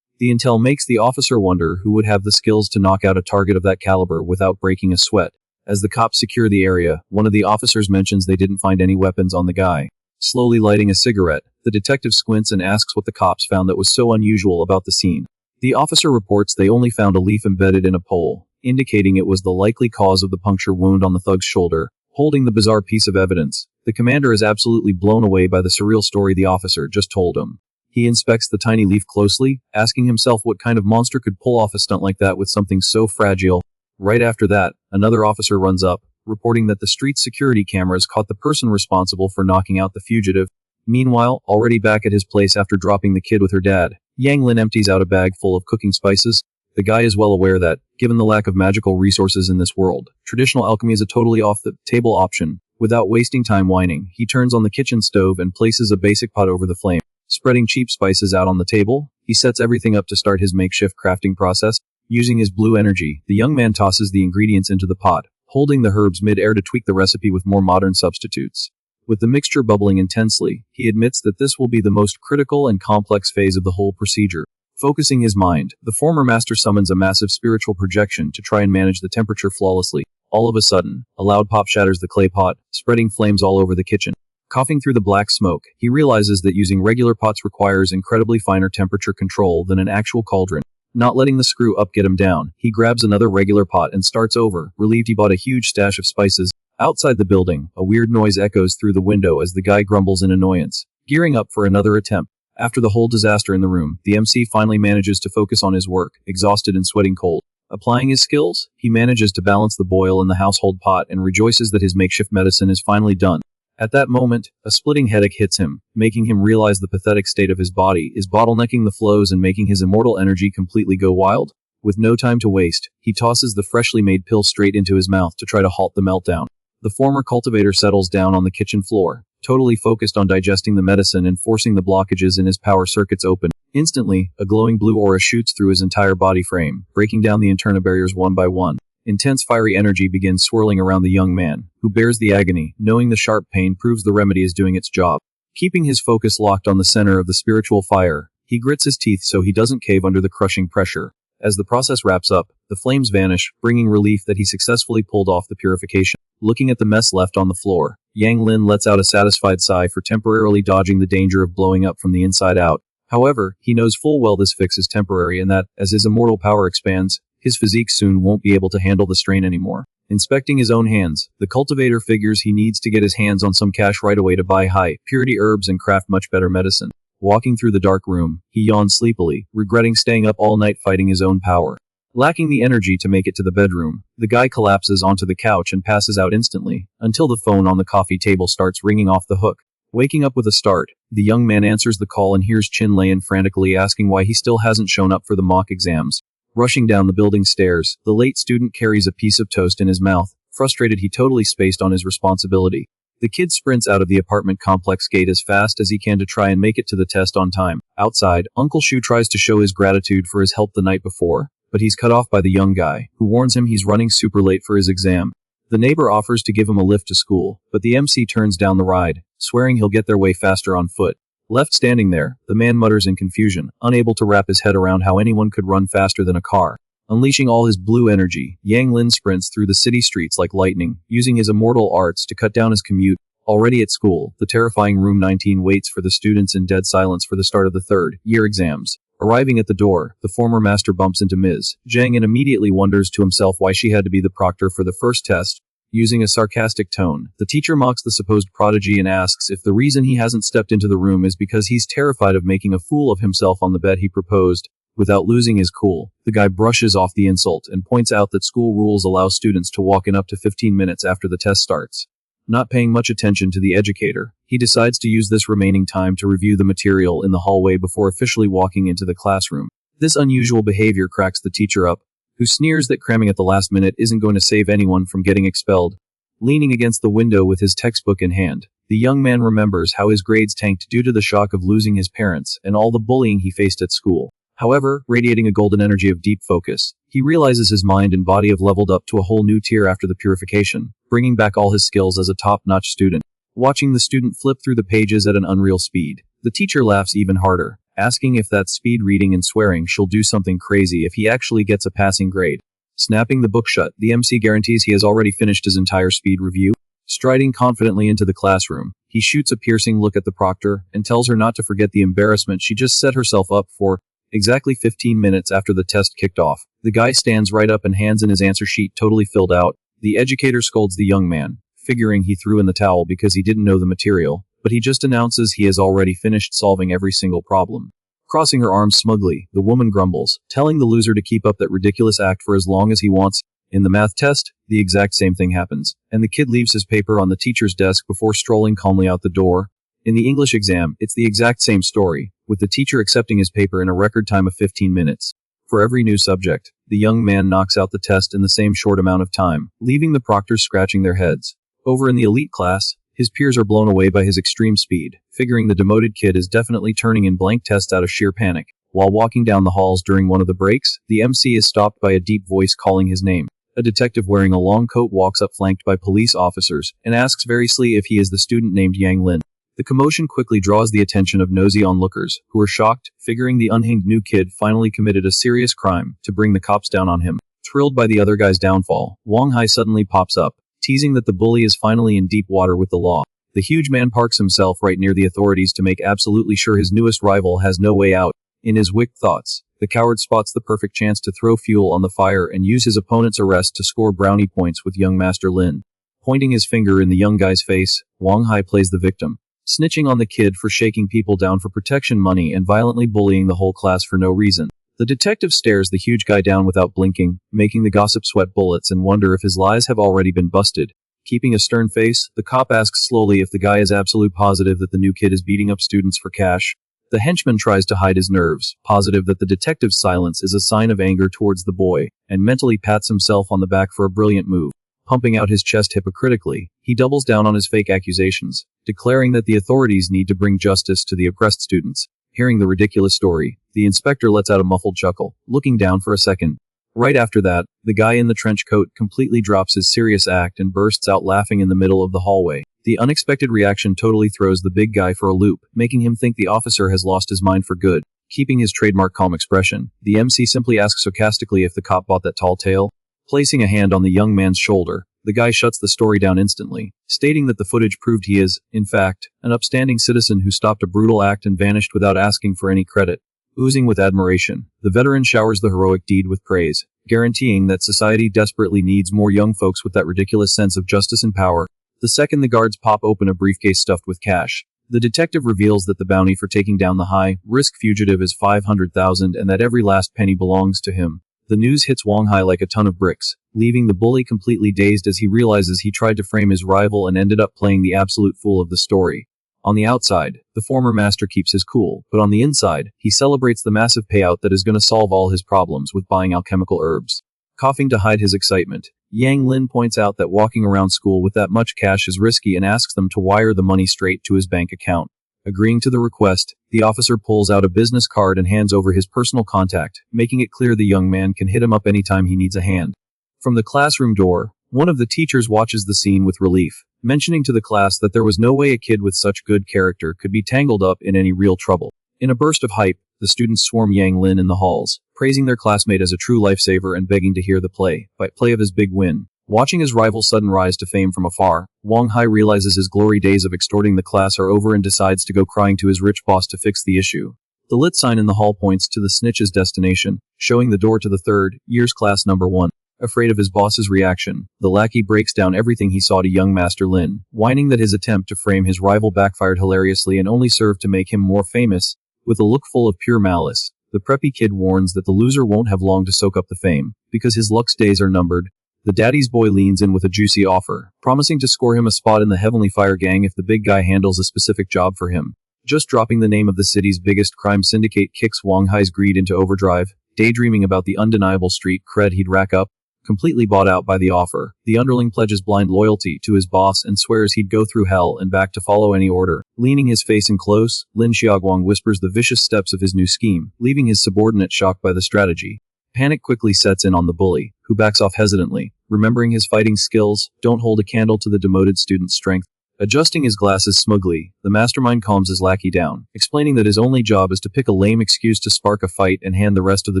The intel makes the officer wonder who would have the skills to knock out a target of that caliber without breaking a sweat. As the cops secure the area, one of the officers mentions they didn't find any weapons on the guy. Slowly lighting a cigarette, the detective squints and asks what the cops found that was so unusual about the scene. The officer reports they only found a leaf embedded in a pole, indicating it was the likely cause of the puncture wound on the thug's shoulder. Holding the bizarre piece of evidence, the commander is absolutely blown away by the surreal story the officer just told him. He inspects the tiny leaf closely, asking himself what kind of monster could pull off a stunt like that with something so fragile. Right after that, another officer runs up, reporting that the street's security cameras caught the person responsible for knocking out the fugitive. Meanwhile, already back at his place after dropping the kid with her dad, Yang Lin empties out a bag full of cooking spices. The guy is well aware that, given the lack of magical resources in this world, traditional alchemy is a totally off-the-table option. Without wasting time whining, he turns on the kitchen stove and places a basic pot over the flame. Spreading cheap spices out on the table, he sets everything up to start his makeshift crafting process. Using his blue energy, the young man tosses the ingredients into the pot, holding the herbs mid-air to tweak the recipe with more modern substitutes. With the mixture bubbling intensely, he admits that this will be the most critical and complex phase of the whole procedure. Focusing his mind, the former master summons a massive spiritual projection to try and manage the temperature flawlessly. All of a sudden, a loud pop shatters the clay pot, spreading flames all over the kitchen. Coughing through the black smoke, he realizes that using regular pots requires incredibly finer temperature control than an actual cauldron. Not letting the screw up get him down, he grabs another regular pot and starts over, relieved he bought a huge stash of spices. Outside the building, a weird noise echoes through the window as the guy grumbles in annoyance, gearing up for another attempt. After the whole disaster in the room, the MC finally manages to focus on his work, exhausted and sweating cold. Applying his skills, he manages to balance the boil in the household pot and rejoices that his makeshift medicine is finally done. At that moment, a splitting headache hits him, making him realize the pathetic state of his body is bottlenecking the flows and making his immortal energy completely go wild. With no time to waste, he tosses the freshly made pill straight into his mouth to try to halt the meltdown. The former cultivator settles down on the kitchen floor, totally focused on digesting the medicine and forcing the blockages in his power circuits open. Instantly, a glowing blue aura shoots through his entire body frame, breaking down the internal barriers one by one. Intense fiery energy begins swirling around the young man, who bears the agony, knowing the sharp pain proves the remedy is doing its job. Keeping his focus locked on the center of the spiritual fire, he grits his teeth so he doesn't cave under the crushing pressure. As the process wraps up, the flames vanish, bringing relief that he successfully pulled off the purification. Looking at the mess left on the floor, Yang Lin lets out a satisfied sigh for temporarily dodging the danger of blowing up from the inside out. However, he knows full well this fix is temporary and that, as his immortal power expands, his physique soon won't be able to handle the strain anymore. Inspecting his own hands, the cultivator figures he needs to get his hands on some cash right away to buy high-purity herbs and craft much better medicine. Walking through the dark room, he yawns sleepily, regretting staying up all night fighting his own power. Lacking the energy to make it to the bedroom, the guy collapses onto the couch and passes out instantly, until the phone on the coffee table starts ringing off the hook. Waking up with a start, the young man answers the call and hears Chin Lian frantically asking why he still hasn't shown up for the mock exams. Rushing down the building stairs, the late student carries a piece of toast in his mouth. Frustrated, he totally spaced on his responsibility. The kid sprints out of the apartment complex gate as fast as he can to try and make it to the test on time. Outside, Uncle Shu tries to show his gratitude for his help the night before, but he's cut off by the young guy, who warns him he's running super late for his exam. The neighbor offers to give him a lift to school, but the MC turns down the ride, swearing he'll get there way faster on foot. Left standing there, the man mutters in confusion, unable to wrap his head around how anyone could run faster than a car. Unleashing all his blue energy, Yang Lin sprints through the city streets like lightning, using his immortal arts to cut down his commute. Already at school, the terrifying Room 19 waits for the students in dead silence for the start of the third-year exams. Arriving at the door, the former master bumps into Ms. Zhang and immediately wonders to himself why she had to be the proctor for the first test. Using a sarcastic tone, the teacher mocks the supposed prodigy and asks if the reason he hasn't stepped into the room is because he's terrified of making a fool of himself on the bet he proposed. Without losing his cool, the guy brushes off the insult and points out that school rules allow students to walk in up to 15 minutes after the test starts. Not paying much attention to the educator, he decides to use this remaining time to review the material in the hallway before officially walking into the classroom. This unusual behavior cracks the teacher up, who sneers that cramming at the last minute isn't going to save anyone from getting expelled. Leaning against the window with his textbook in hand, the young man remembers how his grades tanked due to the shock of losing his parents and all the bullying he faced at school. However, radiating a golden energy of deep focus, he realizes his mind and body have leveled up to a whole new tier after the purification, bringing back all his skills as a top-notch student. Watching the student flip through the pages at an unreal speed, the teacher laughs even harder, asking if that speed reading and swearing she'll do something crazy if he actually gets a passing grade. Snapping the book shut, the MC guarantees he has already finished his entire speed review. Striding confidently into the classroom, he shoots a piercing look at the proctor and tells her not to forget the embarrassment she just set herself up for. Exactly 15 minutes after the test kicked off, the guy stands right up and hands in his answer sheet totally filled out. The educator scolds the young man, figuring he threw in the towel because he didn't know the material, but he just announces he has already finished solving every single problem. Crossing her arms smugly, the woman grumbles, telling the loser to keep up that ridiculous act for as long as he wants. In the math test, the exact same thing happens, and the kid leaves his paper on the teacher's desk before strolling calmly out the door. In the English exam, it's the exact same story, with the teacher accepting his paper in a record time of 15 minutes. For every new subject, the young man knocks out the test in the same short amount of time, leaving the proctors scratching their heads. Over in the elite class, his peers are blown away by his extreme speed, figuring the demoted kid is definitely turning in blank tests out of sheer panic. While walking down the halls during one of the breaks, the MC is stopped by a deep voice calling his name. A detective wearing a long coat walks up flanked by police officers and asks variously if he is the student named Yang Lin. The commotion quickly draws the attention of nosy onlookers, who are shocked, figuring the unhinged new kid finally committed a serious crime to bring the cops down on him. Thrilled by the other guy's downfall, Wang Hai suddenly pops up, teasing that the bully is finally in deep water with the law. The huge man parks himself right near the authorities to make absolutely sure his newest rival has no way out. In his wicked thoughts, the coward spots the perfect chance to throw fuel on the fire and use his opponent's arrest to score brownie points with young Master Lin. Pointing his finger in the young guy's face, Wang Hai plays the victim, snitching on the kid for shaking people down for protection money and violently bullying the whole class for no reason. The detective stares the huge guy down without blinking, making the gossip sweat bullets and wonder if his lies have already been busted. Keeping a stern face, the cop asks slowly if the guy is absolute positive that the new kid is beating up students for cash. The henchman tries to hide his nerves, positive that the detective's silence is a sign of anger towards the boy, and mentally pats himself on the back for a brilliant move. Pumping out his chest hypocritically, he doubles down on his fake accusations, declaring that the authorities need to bring justice to the oppressed students. Hearing the ridiculous story, the inspector lets out a muffled chuckle, looking down for a second. Right after that, the guy in the trench coat completely drops his serious act and bursts out laughing in the middle of the hallway. The unexpected reaction totally throws the big guy for a loop, making him think the officer has lost his mind for good. Keeping his trademark calm expression, the MC simply asks sarcastically if the cop bought that tall tale. Placing a hand on the young man's shoulder, The guy shuts the story down instantly, stating that the footage proved he is, in fact, an upstanding citizen who stopped a brutal act and vanished without asking for any credit. Oozing with admiration, the veteran showers the heroic deed with praise, guaranteeing that society desperately needs more young folks with that ridiculous sense of justice and power. The second the guards pop open a briefcase stuffed with cash, the detective reveals that the bounty for taking down the high-risk fugitive is 500,000 and that every last penny belongs to him. The news hits Wong Hai like a ton of bricks, leaving the bully completely dazed as he realizes he tried to frame his rival and ended up playing the absolute fool of the story. On the outside, the former master keeps his cool, but on the inside, he celebrates the massive payout that is going to solve all his problems with buying alchemical herbs. Coughing to hide his excitement, Yang Lin points out that walking around school with that much cash is risky and asks them to wire the money straight to his bank account. Agreeing to the request, the officer pulls out a business card and hands over his personal contact, making it clear the young man can hit him up anytime he needs a hand. From the classroom door, one of the teachers watches the scene with relief, mentioning to the class that there was no way a kid with such good character could be tangled up in any real trouble. In a burst of hype, the students swarm Yang Lin in the halls, praising their classmate as a true lifesaver and begging to hear the play of his big win. Watching his rival's sudden rise to fame from afar, Wong Hai realizes his glory days of extorting the class are over and decides to go crying to his rich boss to fix the issue. The lit sign in the hall points to the snitch's destination, showing the door to the third year's class number 1. Afraid of his boss's reaction, the lackey breaks down everything he saw to young Master Lin, whining that his attempt to frame his rival backfired hilariously and only served to make him more famous. With a look full of pure malice, the preppy kid warns that the loser won't have long to soak up the fame, because his luck's days are numbered. The daddy's boy leans in with a juicy offer, promising to score him a spot in the Heavenly Fire Gang if the big guy handles a specific job for him. Just dropping the name of the city's biggest crime syndicate kicks Wong Hai's greed into overdrive, daydreaming about the undeniable street cred he'd rack up. Completely bought out by the offer, the underling pledges blind loyalty to his boss and swears he'd go through hell and back to follow any order. Leaning his face in close, Lin Xiaoguang whispers the vicious steps of his new scheme, leaving his subordinate shocked by the strategy. Panic quickly sets in on the bully, who backs off hesitantly, remembering his fighting skills don't hold a candle to the demoted student's strength. Adjusting his glasses smugly, the mastermind calms his lackey down, explaining that his only job is to pick a lame excuse to spark a fight and hand the rest of the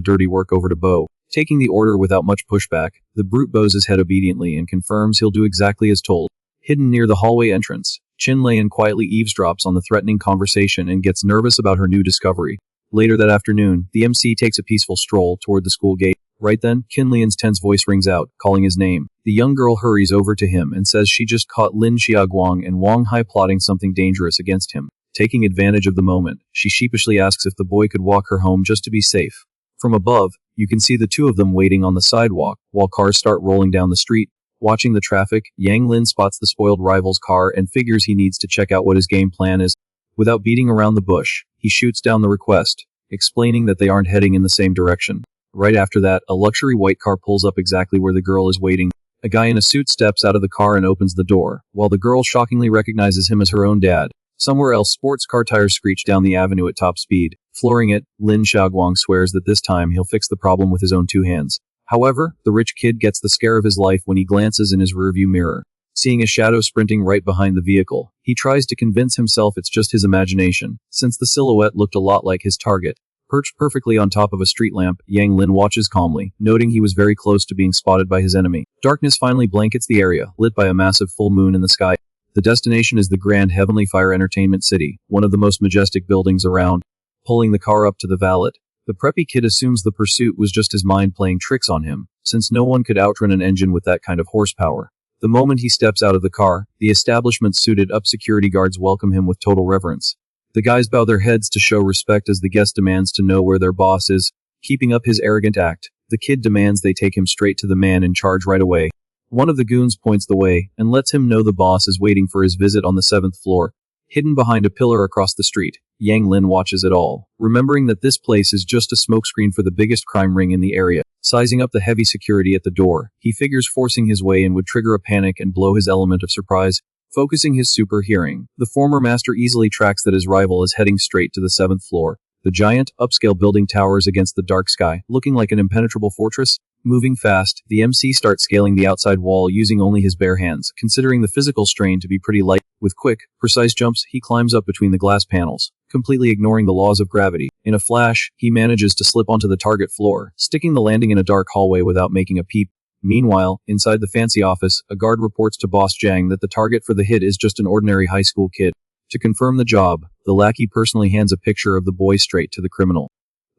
dirty work over to Bo. Taking the order without much pushback, the brute bows his head obediently and confirms he'll do exactly as told. Hidden near the hallway entrance, Chin Lian quietly eavesdrops on the threatening conversation and gets nervous about her new discovery. Later that afternoon, the MC takes a peaceful stroll toward the school gate. Right then, Qin Lian's tense voice rings out, calling his name. The young girl hurries over to him and says she just caught Lin Xiaoguang and Wang Hai plotting something dangerous against him. Taking advantage of the moment, she sheepishly asks if the boy could walk her home just to be safe. From above, you can see the two of them waiting on the sidewalk, while cars start rolling down the street. Watching the traffic, Yang Lin spots the spoiled rival's car and figures he needs to check out what his game plan is. Without beating around the bush, he shoots down the request, explaining that they aren't heading in the same direction. Right after that, a luxury white car pulls up exactly where the girl is waiting. A guy in a suit steps out of the car and opens the door, while the girl shockingly recognizes him as her own dad. Somewhere else, sports car tires screech down the avenue at top speed. Flooring it, Lin Xiaoguang swears that this time he'll fix the problem with his own two hands. However, the rich kid gets the scare of his life when he glances in his rearview mirror. Seeing a shadow sprinting right behind the vehicle, he tries to convince himself it's just his imagination, since the silhouette looked a lot like his target. Perched perfectly on top of a street lamp, Yang Lin watches calmly, noting he was very close to being spotted by his enemy. Darkness finally blankets the area, lit by a massive full moon in the sky. The destination is the Grand Heavenly Fire Entertainment City, one of the most majestic buildings around. Pulling the car up to the valet, the preppy kid assumes the pursuit was just his mind playing tricks on him, since no one could outrun an engine with that kind of horsepower. The moment he steps out of the car, the establishment's suited-up security guards welcome him with total reverence. The guys bow their heads to show respect as the guest demands to know where their boss is. Keeping up his arrogant act, the kid demands they take him straight to the man in charge right away. One of the goons points the way and lets him know the boss is waiting for his visit on the 7th floor. Hidden behind a pillar across the street, Yang Lin watches it all, remembering that this place is just a smokescreen for the biggest crime ring in the area. Sizing up the heavy security at the door, he figures forcing his way in would trigger a panic and blow his element of surprise. Focusing his super hearing, the former master easily tracks that his rival is heading straight to the 7th floor. The giant, upscale building towers against the dark sky, looking like an impenetrable fortress. Moving fast, the MC starts scaling the outside wall using only his bare hands, considering the physical strain to be pretty light. With quick, precise jumps, he climbs up between the glass panels, completely ignoring the laws of gravity. In a flash, he manages to slip onto the target floor, sticking the landing in a dark hallway without making a peep. Meanwhile, inside the fancy office, a guard reports to Boss Jang that the target for the hit is just an ordinary high school kid. To confirm the job, the lackey personally hands a picture of the boy straight to the criminal.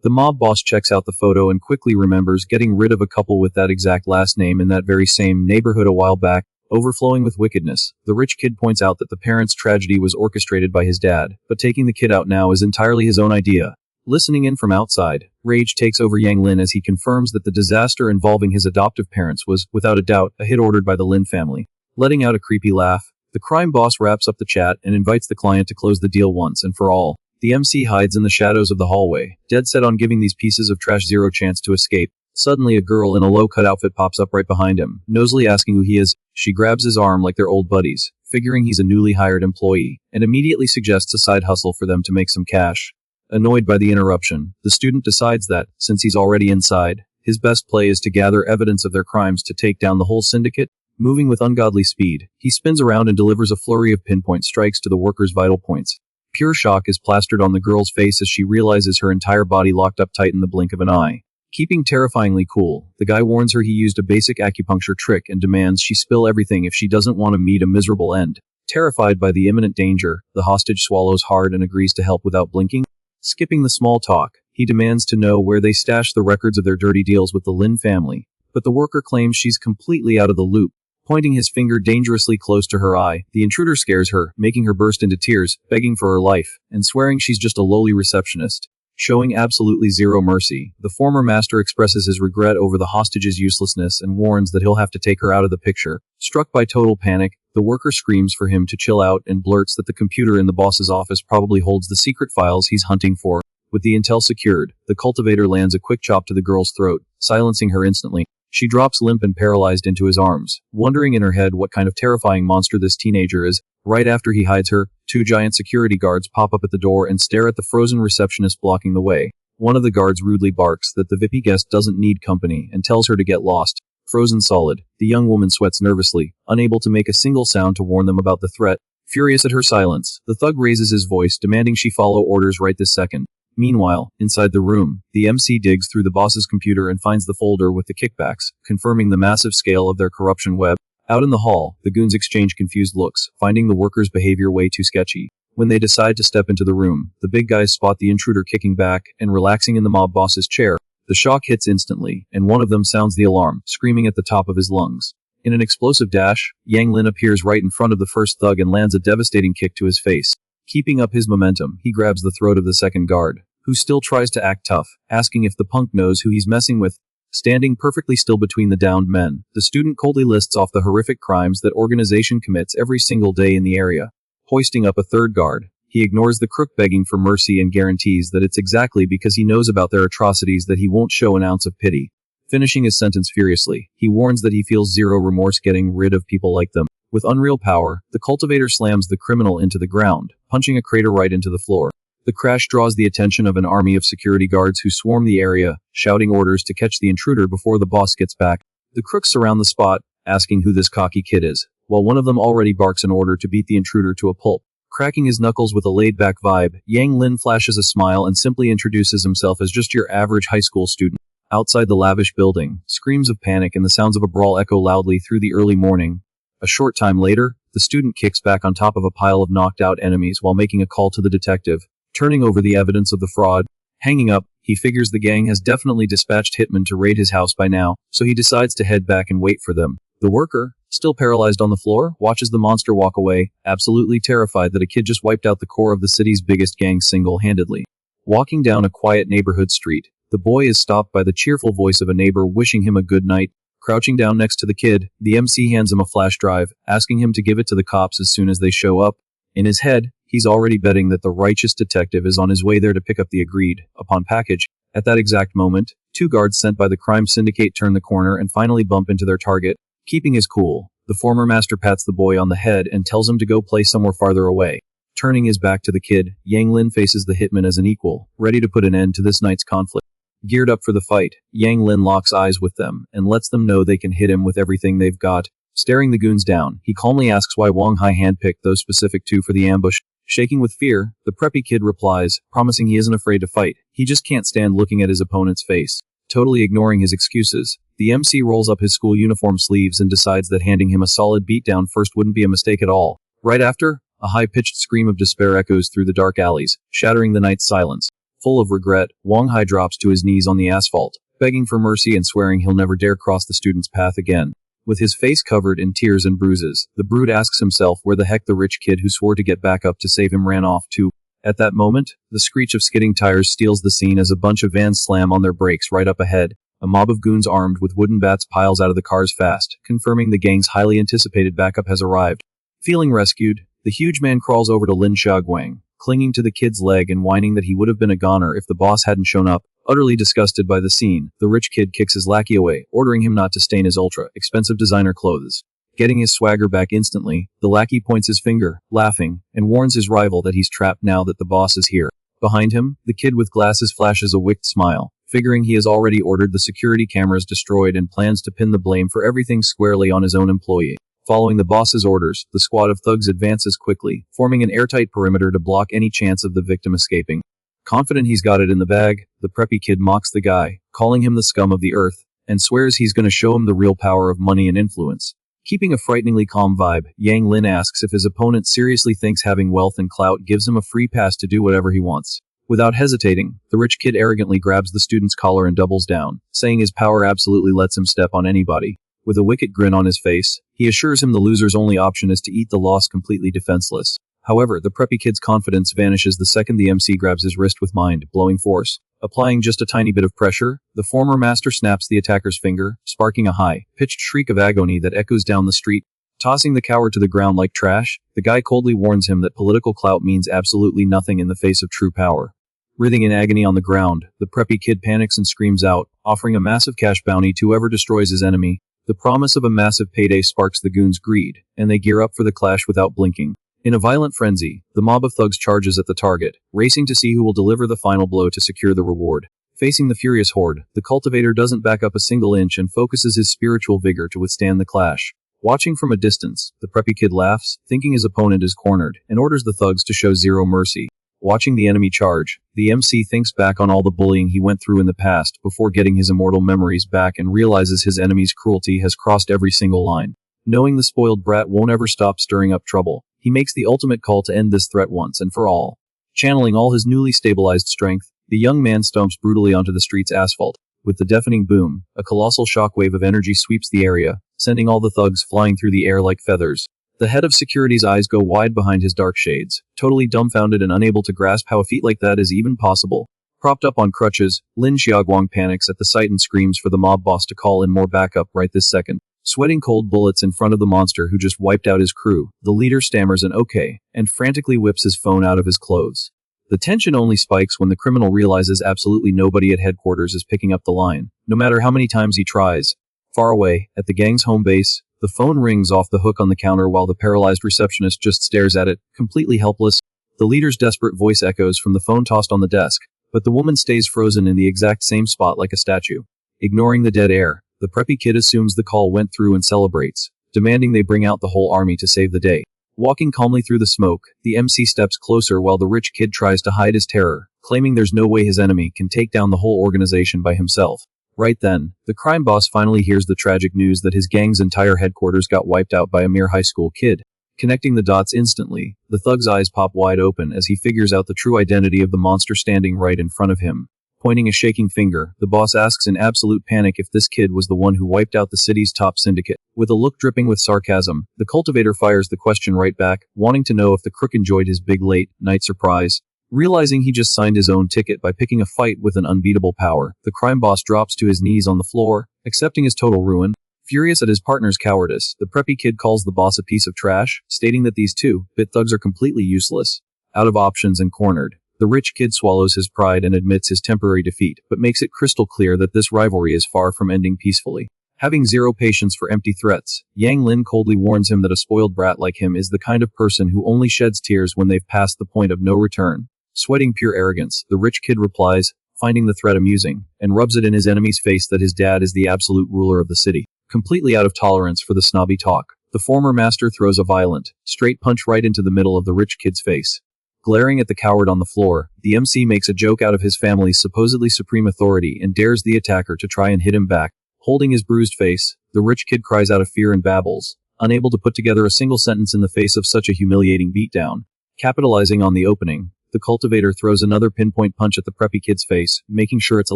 The mob boss checks out the photo and quickly remembers getting rid of a couple with that exact last name in that very same neighborhood a while back, overflowing with wickedness. The rich kid points out that the parents' tragedy was orchestrated by his dad, but taking the kid out now is entirely his own idea. Listening in from outside, rage takes over Yang Lin as he confirms that the disaster involving his adoptive parents was, without a doubt, a hit ordered by the Lin family. Letting out a creepy laugh, the crime boss wraps up the chat and invites the client to close the deal once and for all. The MC hides in the shadows of the hallway, dead set on giving these pieces of trash zero chance to escape. Suddenly a girl in a low-cut outfit pops up right behind him, nosily asking who he is. She grabs his arm like they're old buddies, figuring he's a newly hired employee, and immediately suggests a side hustle for them to make some cash. Annoyed by the interruption, the student decides that, since he's already inside, his best play is to gather evidence of their crimes to take down the whole syndicate. Moving with ungodly speed, he spins around and delivers a flurry of pinpoint strikes to the workers' vital points. Pure shock is plastered on the girl's face as she realizes her entire body locked up tight in the blink of an eye. Keeping terrifyingly cool, the guy warns her he used a basic acupuncture trick and demands she spill everything if she doesn't want to meet a miserable end. Terrified by the imminent danger, the hostage swallows hard and agrees to help without blinking. Skipping the small talk, he demands to know where they stashed the records of their dirty deals with the Lin family, but the worker claims she's completely out of the loop. Pointing his finger dangerously close to her eye, the intruder scares her, making her burst into tears, begging for her life, and swearing she's just a lowly receptionist. Showing absolutely zero mercy, the former master expresses his regret over the hostage's uselessness and warns that he'll have to take her out of the picture. Struck by total panic, the worker screams for him to chill out and blurts that the computer in the boss's office probably holds the secret files he's hunting for. With the intel secured, the cultivator lands a quick chop to the girl's throat, silencing her instantly. She drops limp and paralyzed into his arms, wondering in her head what kind of terrifying monster this teenager is. Right after he hides her, two giant security guards pop up at the door and stare at the frozen receptionist blocking the way. One of the guards rudely barks that the VIP guest doesn't need company and tells her to get lost. Frozen solid, the young woman sweats nervously, unable to make a single sound to warn them about the threat. Furious at her silence, the thug raises his voice demanding she follow orders right this second. Meanwhile, inside the room, the MC digs through the boss's computer and finds the folder with the kickbacks, confirming the massive scale of their corruption web. Out in the hall, the goons exchange confused looks, finding the workers' behavior way too sketchy. When they decide to step into the room, the big guys spot the intruder kicking back and relaxing in the mob boss's chair. The shock hits instantly, and one of them sounds the alarm, screaming at the top of his lungs. In an explosive dash, Yang Lin appears right in front of the first thug and lands a devastating kick to his face. Keeping up his momentum, he grabs the throat of the second guard, who still tries to act tough, asking if the punk knows who he's messing with. Standing perfectly still between the downed men, the student coldly lists off the horrific crimes that organization commits every single day in the area. Hoisting up a third guard, he ignores the crook begging for mercy and guarantees that it's exactly because he knows about their atrocities that he won't show an ounce of pity. Finishing his sentence furiously, he warns that he feels zero remorse getting rid of people like them. With unreal power, the cultivator slams the criminal into the ground, punching a crater right into the floor. The crash draws the attention of an army of security guards who swarm the area, shouting orders to catch the intruder before the boss gets back. The crooks surround the spot, asking who this cocky kid is, while one of them already barks an order to beat the intruder to a pulp. Cracking his knuckles with a laid-back vibe, Yang Lin flashes a smile and simply introduces himself as just your average high school student. Outside the lavish building, screams of panic and the sounds of a brawl echo loudly through the early morning. A short time later, the student kicks back on top of a pile of knocked-out enemies while making a call to the detective, turning over the evidence of the fraud. Hanging up, he figures the gang has definitely dispatched hitmen to raid his house by now, so he decides to head back and wait for them. The worker, still paralyzed on the floor, watches the monster walk away, absolutely terrified that a kid just wiped out the core of the city's biggest gang single-handedly. Walking down a quiet neighborhood street, the boy is stopped by the cheerful voice of a neighbor wishing him a good night. Crouching down next to the kid, the MC hands him a flash drive, asking him to give it to the cops as soon as they show up. In his head, he's already betting that the righteous detective is on his way there to pick up the agreed-upon package. At that exact moment, two guards sent by the crime syndicate turn the corner and finally bump into their target. Keeping his cool, the former master pats the boy on the head and tells him to go play somewhere farther away. Turning his back to the kid, Yang Lin faces the hitman as an equal, ready to put an end to this night's conflict. Geared up for the fight, Yang Lin locks eyes with them and lets them know they can hit him with everything they've got. Staring the goons down, he calmly asks why Wang Hai handpicked those specific two for the ambush. Shaking with fear, the preppy kid replies, promising he isn't afraid to fight, he just can't stand looking at his opponent's face. Totally ignoring his excuses, the MC rolls up his school uniform sleeves and decides that handing him a solid beatdown first wouldn't be a mistake at all. Right after, a high-pitched scream of despair echoes through the dark alleys, shattering the night's silence. Full of regret, Wang Hai drops to his knees on the asphalt, begging for mercy and swearing he'll never dare cross the student's path again. With his face covered in tears and bruises, the brute asks himself where the heck the rich kid who swore to get back up to save him ran off to. At that moment, the screech of skidding tires steals the scene as a bunch of vans slam on their brakes right up ahead. A mob of goons armed with wooden bats piles out of the cars fast, confirming the gang's highly anticipated backup has arrived. Feeling rescued, the huge man crawls over to Lin Xiaoguang, clinging to the kid's leg and whining that he would have been a goner if the boss hadn't shown up. Utterly disgusted by the scene, the rich kid kicks his lackey away, ordering him not to stain his ultra-expensive designer clothes. Getting his swagger back instantly, the lackey points his finger, laughing, and warns his rival that he's trapped now that the boss is here. Behind him, the kid with glasses flashes a wicked smile, figuring he has already ordered the security cameras destroyed and plans to pin the blame for everything squarely on his own employee. Following the boss's orders, the squad of thugs advances quickly, forming an airtight perimeter to block any chance of the victim escaping. Confident he's got it in the bag, the preppy kid mocks the guy, calling him the scum of the earth, and swears he's going to show him the real power of money and influence. Keeping a frighteningly calm vibe, Yang Lin asks if his opponent seriously thinks having wealth and clout gives him a free pass to do whatever he wants. Without hesitating, the rich kid arrogantly grabs the student's collar and doubles down, saying his power absolutely lets him step on anybody. With a wicked grin on his face, he assures him the loser's only option is to eat the loss completely defenseless. However, the preppy kid's confidence vanishes the second the MC grabs his wrist with mind-blowing force. Applying just a tiny bit of pressure, the former master snaps the attacker's finger, sparking a high-pitched shriek of agony that echoes down the street. Tossing the coward to the ground like trash, the guy coldly warns him that political clout means absolutely nothing in the face of true power. Writhing in agony on the ground, the preppy kid panics and screams out, offering a massive cash bounty to whoever destroys his enemy. The promise of a massive payday sparks the goons' greed, and they gear up for the clash without blinking. In a violent frenzy, the mob of thugs charges at the target, racing to see who will deliver the final blow to secure the reward. Facing the furious horde, the cultivator doesn't back up a single inch and focuses his spiritual vigor to withstand the clash. Watching from a distance, the preppy kid laughs, thinking his opponent is cornered, and orders the thugs to show zero mercy. Watching the enemy charge, the MC thinks back on all the bullying he went through in the past before getting his immortal memories back and realizes his enemy's cruelty has crossed every single line. Knowing the spoiled brat won't ever stop stirring up trouble, he makes the ultimate call to end this threat once and for all. Channeling all his newly stabilized strength, the young man stomps brutally onto the street's asphalt. With the deafening boom, a colossal shockwave of energy sweeps the area, sending all the thugs flying through the air like feathers. The head of security's eyes go wide behind his dark shades, totally dumbfounded and unable to grasp how a feat like that is even possible. Propped up on crutches, Lin Xiaoguang panics at the sight and screams for the mob boss to call in more backup right this second. Sweating cold bullets in front of the monster who just wiped out his crew, the leader stammers an okay, and frantically whips his phone out of his clothes. The tension only spikes when the criminal realizes absolutely nobody at headquarters is picking up the line, no matter how many times he tries. Far away, at the gang's home base, the phone rings off the hook on the counter while the paralyzed receptionist just stares at it, completely helpless. The leader's desperate voice echoes from the phone tossed on the desk, but the woman stays frozen in the exact same spot like a statue. Ignoring the dead air, the preppy kid assumes the call went through and celebrates, demanding they bring out the whole army to save the day. Walking calmly through the smoke, the MC steps closer while the rich kid tries to hide his terror, claiming there's no way his enemy can take down the whole organization by himself. Right then, the crime boss finally hears the tragic news that his gang's entire headquarters got wiped out by a mere high school kid. Connecting the dots instantly, the thug's eyes pop wide open as he figures out the true identity of the monster standing right in front of him. Pointing a shaking finger, the boss asks in absolute panic if this kid was the one who wiped out the city's top syndicate. With a look dripping with sarcasm, the cultivator fires the question right back, wanting to know if the crook enjoyed his big late-night surprise. Realizing he just signed his own ticket by picking a fight with an unbeatable power, the crime boss drops to his knees on the floor, accepting his total ruin. Furious at his partner's cowardice, the preppy kid calls the boss a piece of trash, stating that these two-bit thugs are completely useless. Out of options and cornered, the rich kid swallows his pride and admits his temporary defeat, but makes it crystal clear that this rivalry is far from ending peacefully. Having zero patience for empty threats, Yang Lin coldly warns him that a spoiled brat like him is the kind of person who only sheds tears when they've passed the point of no return. Sweating pure arrogance, the rich kid replies, finding the threat amusing, and rubs it in his enemy's face that his dad is the absolute ruler of the city. Completely out of tolerance for the snobby talk, the former master throws a violent, straight punch right into the middle of the rich kid's face. Glaring at the coward on the floor, the MC makes a joke out of his family's supposedly supreme authority and dares the attacker to try and hit him back. Holding his bruised face, the rich kid cries out of fear and babbles, unable to put together a single sentence in the face of such a humiliating beatdown. Capitalizing on the opening, the cultivator throws another pinpoint punch at the preppy kid's face, making sure it's a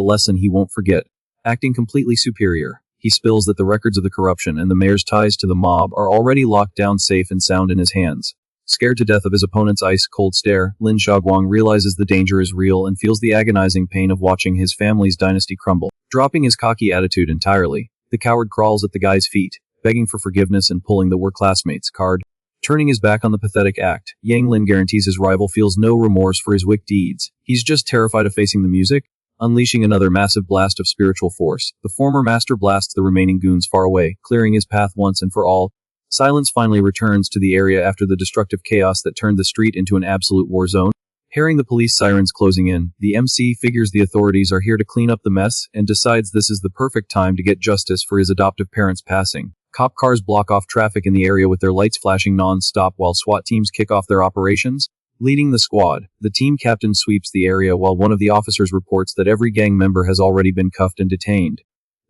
lesson he won't forget. Acting completely superior, he spills that the records of the corruption and the mayor's ties to the mob are already locked down safe and sound in his hands. Scared to death of his opponent's ice-cold stare, Lin Xiaoguang realizes the danger is real and feels the agonizing pain of watching his family's dynasty crumble. Dropping his cocky attitude entirely, the coward crawls at the guy's feet, begging for forgiveness and pulling the "we're classmates" card. Turning his back on the pathetic act, Yang Lin guarantees his rival feels no remorse for his wicked deeds. He's just terrified of facing the music. Unleashing another massive blast of spiritual force, the former master blasts the remaining goons far away, clearing his path once and for all. Silence finally returns to the area after the destructive chaos that turned the street into an absolute war zone. Hearing the police sirens closing in, the MC figures the authorities are here to clean up the mess and decides this is the perfect time to get justice for his adoptive parents' passing. Cop cars block off traffic in the area with their lights flashing non-stop while SWAT teams kick off their operations. Leading the squad, the team captain sweeps the area while one of the officers reports that every gang member has already been cuffed and detained.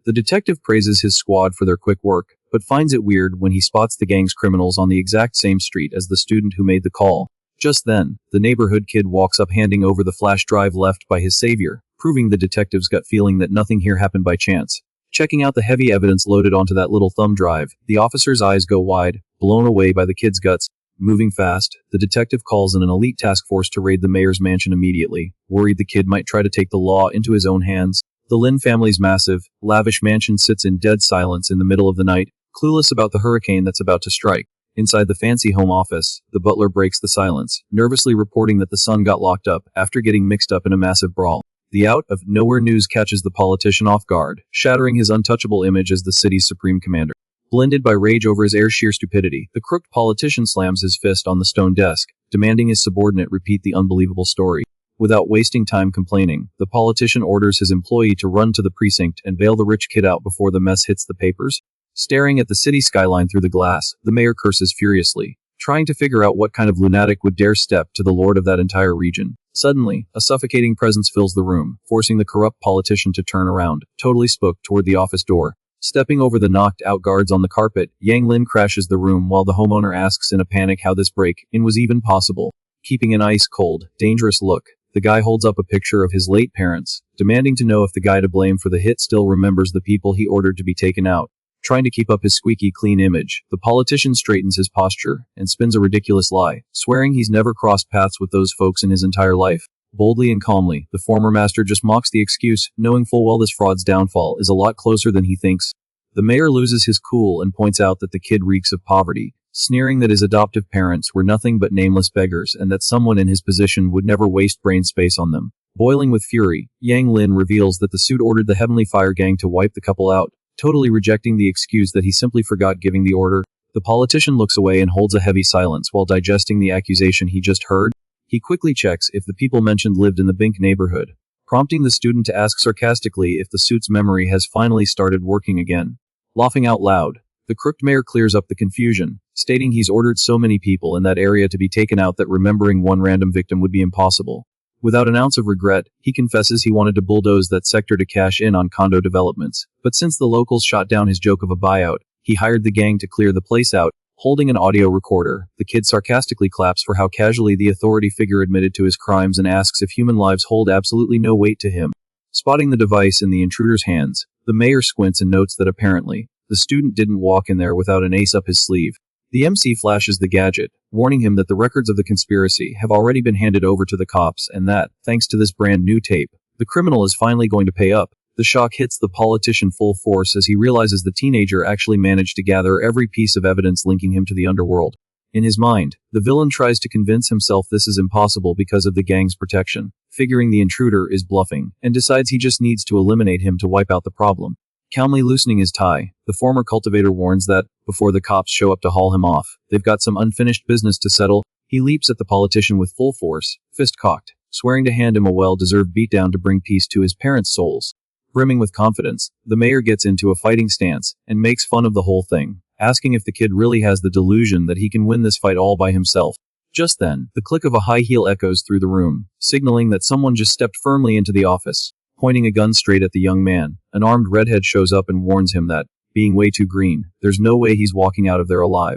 The detective praises his squad for their quick work, but finds it weird when he spots the gang's criminals on the exact same street as the student who made the call. Just then, the neighborhood kid walks up handing over the flash drive left by his savior, proving the detective's gut feeling that nothing here happened by chance. Checking out the heavy evidence loaded onto that little thumb drive, the officer's eyes go wide, blown away by the kid's guts. Moving fast, the detective calls in an elite task force to raid the mayor's mansion immediately, worried the kid might try to take the law into his own hands. The Lin family's massive, lavish mansion sits in dead silence in the middle of the night, clueless about the hurricane that's about to strike. Inside the fancy home office, the butler breaks the silence, nervously reporting that the son got locked up after getting mixed up in a massive brawl. The out-of-nowhere news catches the politician off guard, shattering his untouchable image as the city's supreme commander. Blinded by rage over his heir's sheer stupidity, the crooked politician slams his fist on the stone desk, demanding his subordinate repeat the unbelievable story. Without wasting time complaining, the politician orders his employee to run to the precinct and bail the rich kid out before the mess hits the papers. Staring at the city skyline through the glass, the mayor curses furiously, trying to figure out what kind of lunatic would dare step to the lord of that entire region. Suddenly, a suffocating presence fills the room, forcing the corrupt politician to turn around, totally spooked toward the office door. Stepping over the knocked-out guards on the carpet, Yang Lin crashes the room while the homeowner asks in a panic how this break-in was even possible. Keeping an ice-cold, dangerous look, the guy holds up a picture of his late parents, demanding to know if the guy to blame for the hit still remembers the people he ordered to be taken out. Trying to keep up his squeaky clean image, the politician straightens his posture and spins a ridiculous lie, swearing he's never crossed paths with those folks in his entire life. Boldly and calmly, the former master just mocks the excuse, knowing full well this fraud's downfall is a lot closer than he thinks. The mayor loses his cool and points out that the kid reeks of poverty, sneering that his adoptive parents were nothing but nameless beggars and that someone in his position would never waste brain space on them. Boiling with fury, Yang Lin reveals that the suit ordered the Heavenly Fire Gang to wipe the couple out, totally rejecting the excuse that he simply forgot giving the order. The politician looks away and holds a heavy silence while digesting the accusation he just heard. He quickly checks if the people mentioned lived in the Bink neighborhood, prompting the student to ask sarcastically if the suit's memory has finally started working again. Laughing out loud, the crooked mayor clears up the confusion, stating he's ordered so many people in that area to be taken out that remembering one random victim would be impossible. Without an ounce of regret, he confesses he wanted to bulldoze that sector to cash in on condo developments, but since the locals shot down his joke of a buyout, he hired the gang to clear the place out. Holding an audio recorder, the kid sarcastically claps for how casually the authority figure admitted to his crimes and asks if human lives hold absolutely no weight to him. Spotting the device in the intruder's hands, the mayor squints and notes that apparently, the student didn't walk in there without an ace up his sleeve. The MC flashes the gadget, warning him that the records of the conspiracy have already been handed over to the cops and that, thanks to this brand new tape, the criminal is finally going to pay up. The shock hits the politician full force as he realizes the teenager actually managed to gather every piece of evidence linking him to the underworld. In his mind, the villain tries to convince himself this is impossible because of the gang's protection, figuring the intruder is bluffing, and decides he just needs to eliminate him to wipe out the problem. Calmly loosening his tie, the former cultivator warns that, before the cops show up to haul him off, they've got some unfinished business to settle. He leaps at the politician with full force, fist cocked, swearing to hand him a well-deserved beatdown to bring peace to his parents' souls. Brimming with confidence, the mayor gets into a fighting stance and makes fun of the whole thing, asking if the kid really has the delusion that he can win this fight all by himself. Just then, the click of a high heel echoes through the room, signaling that someone just stepped firmly into the office. Pointing a gun straight at the young man, an armed redhead shows up and warns him that, being way too green, there's no way he's walking out of there alive.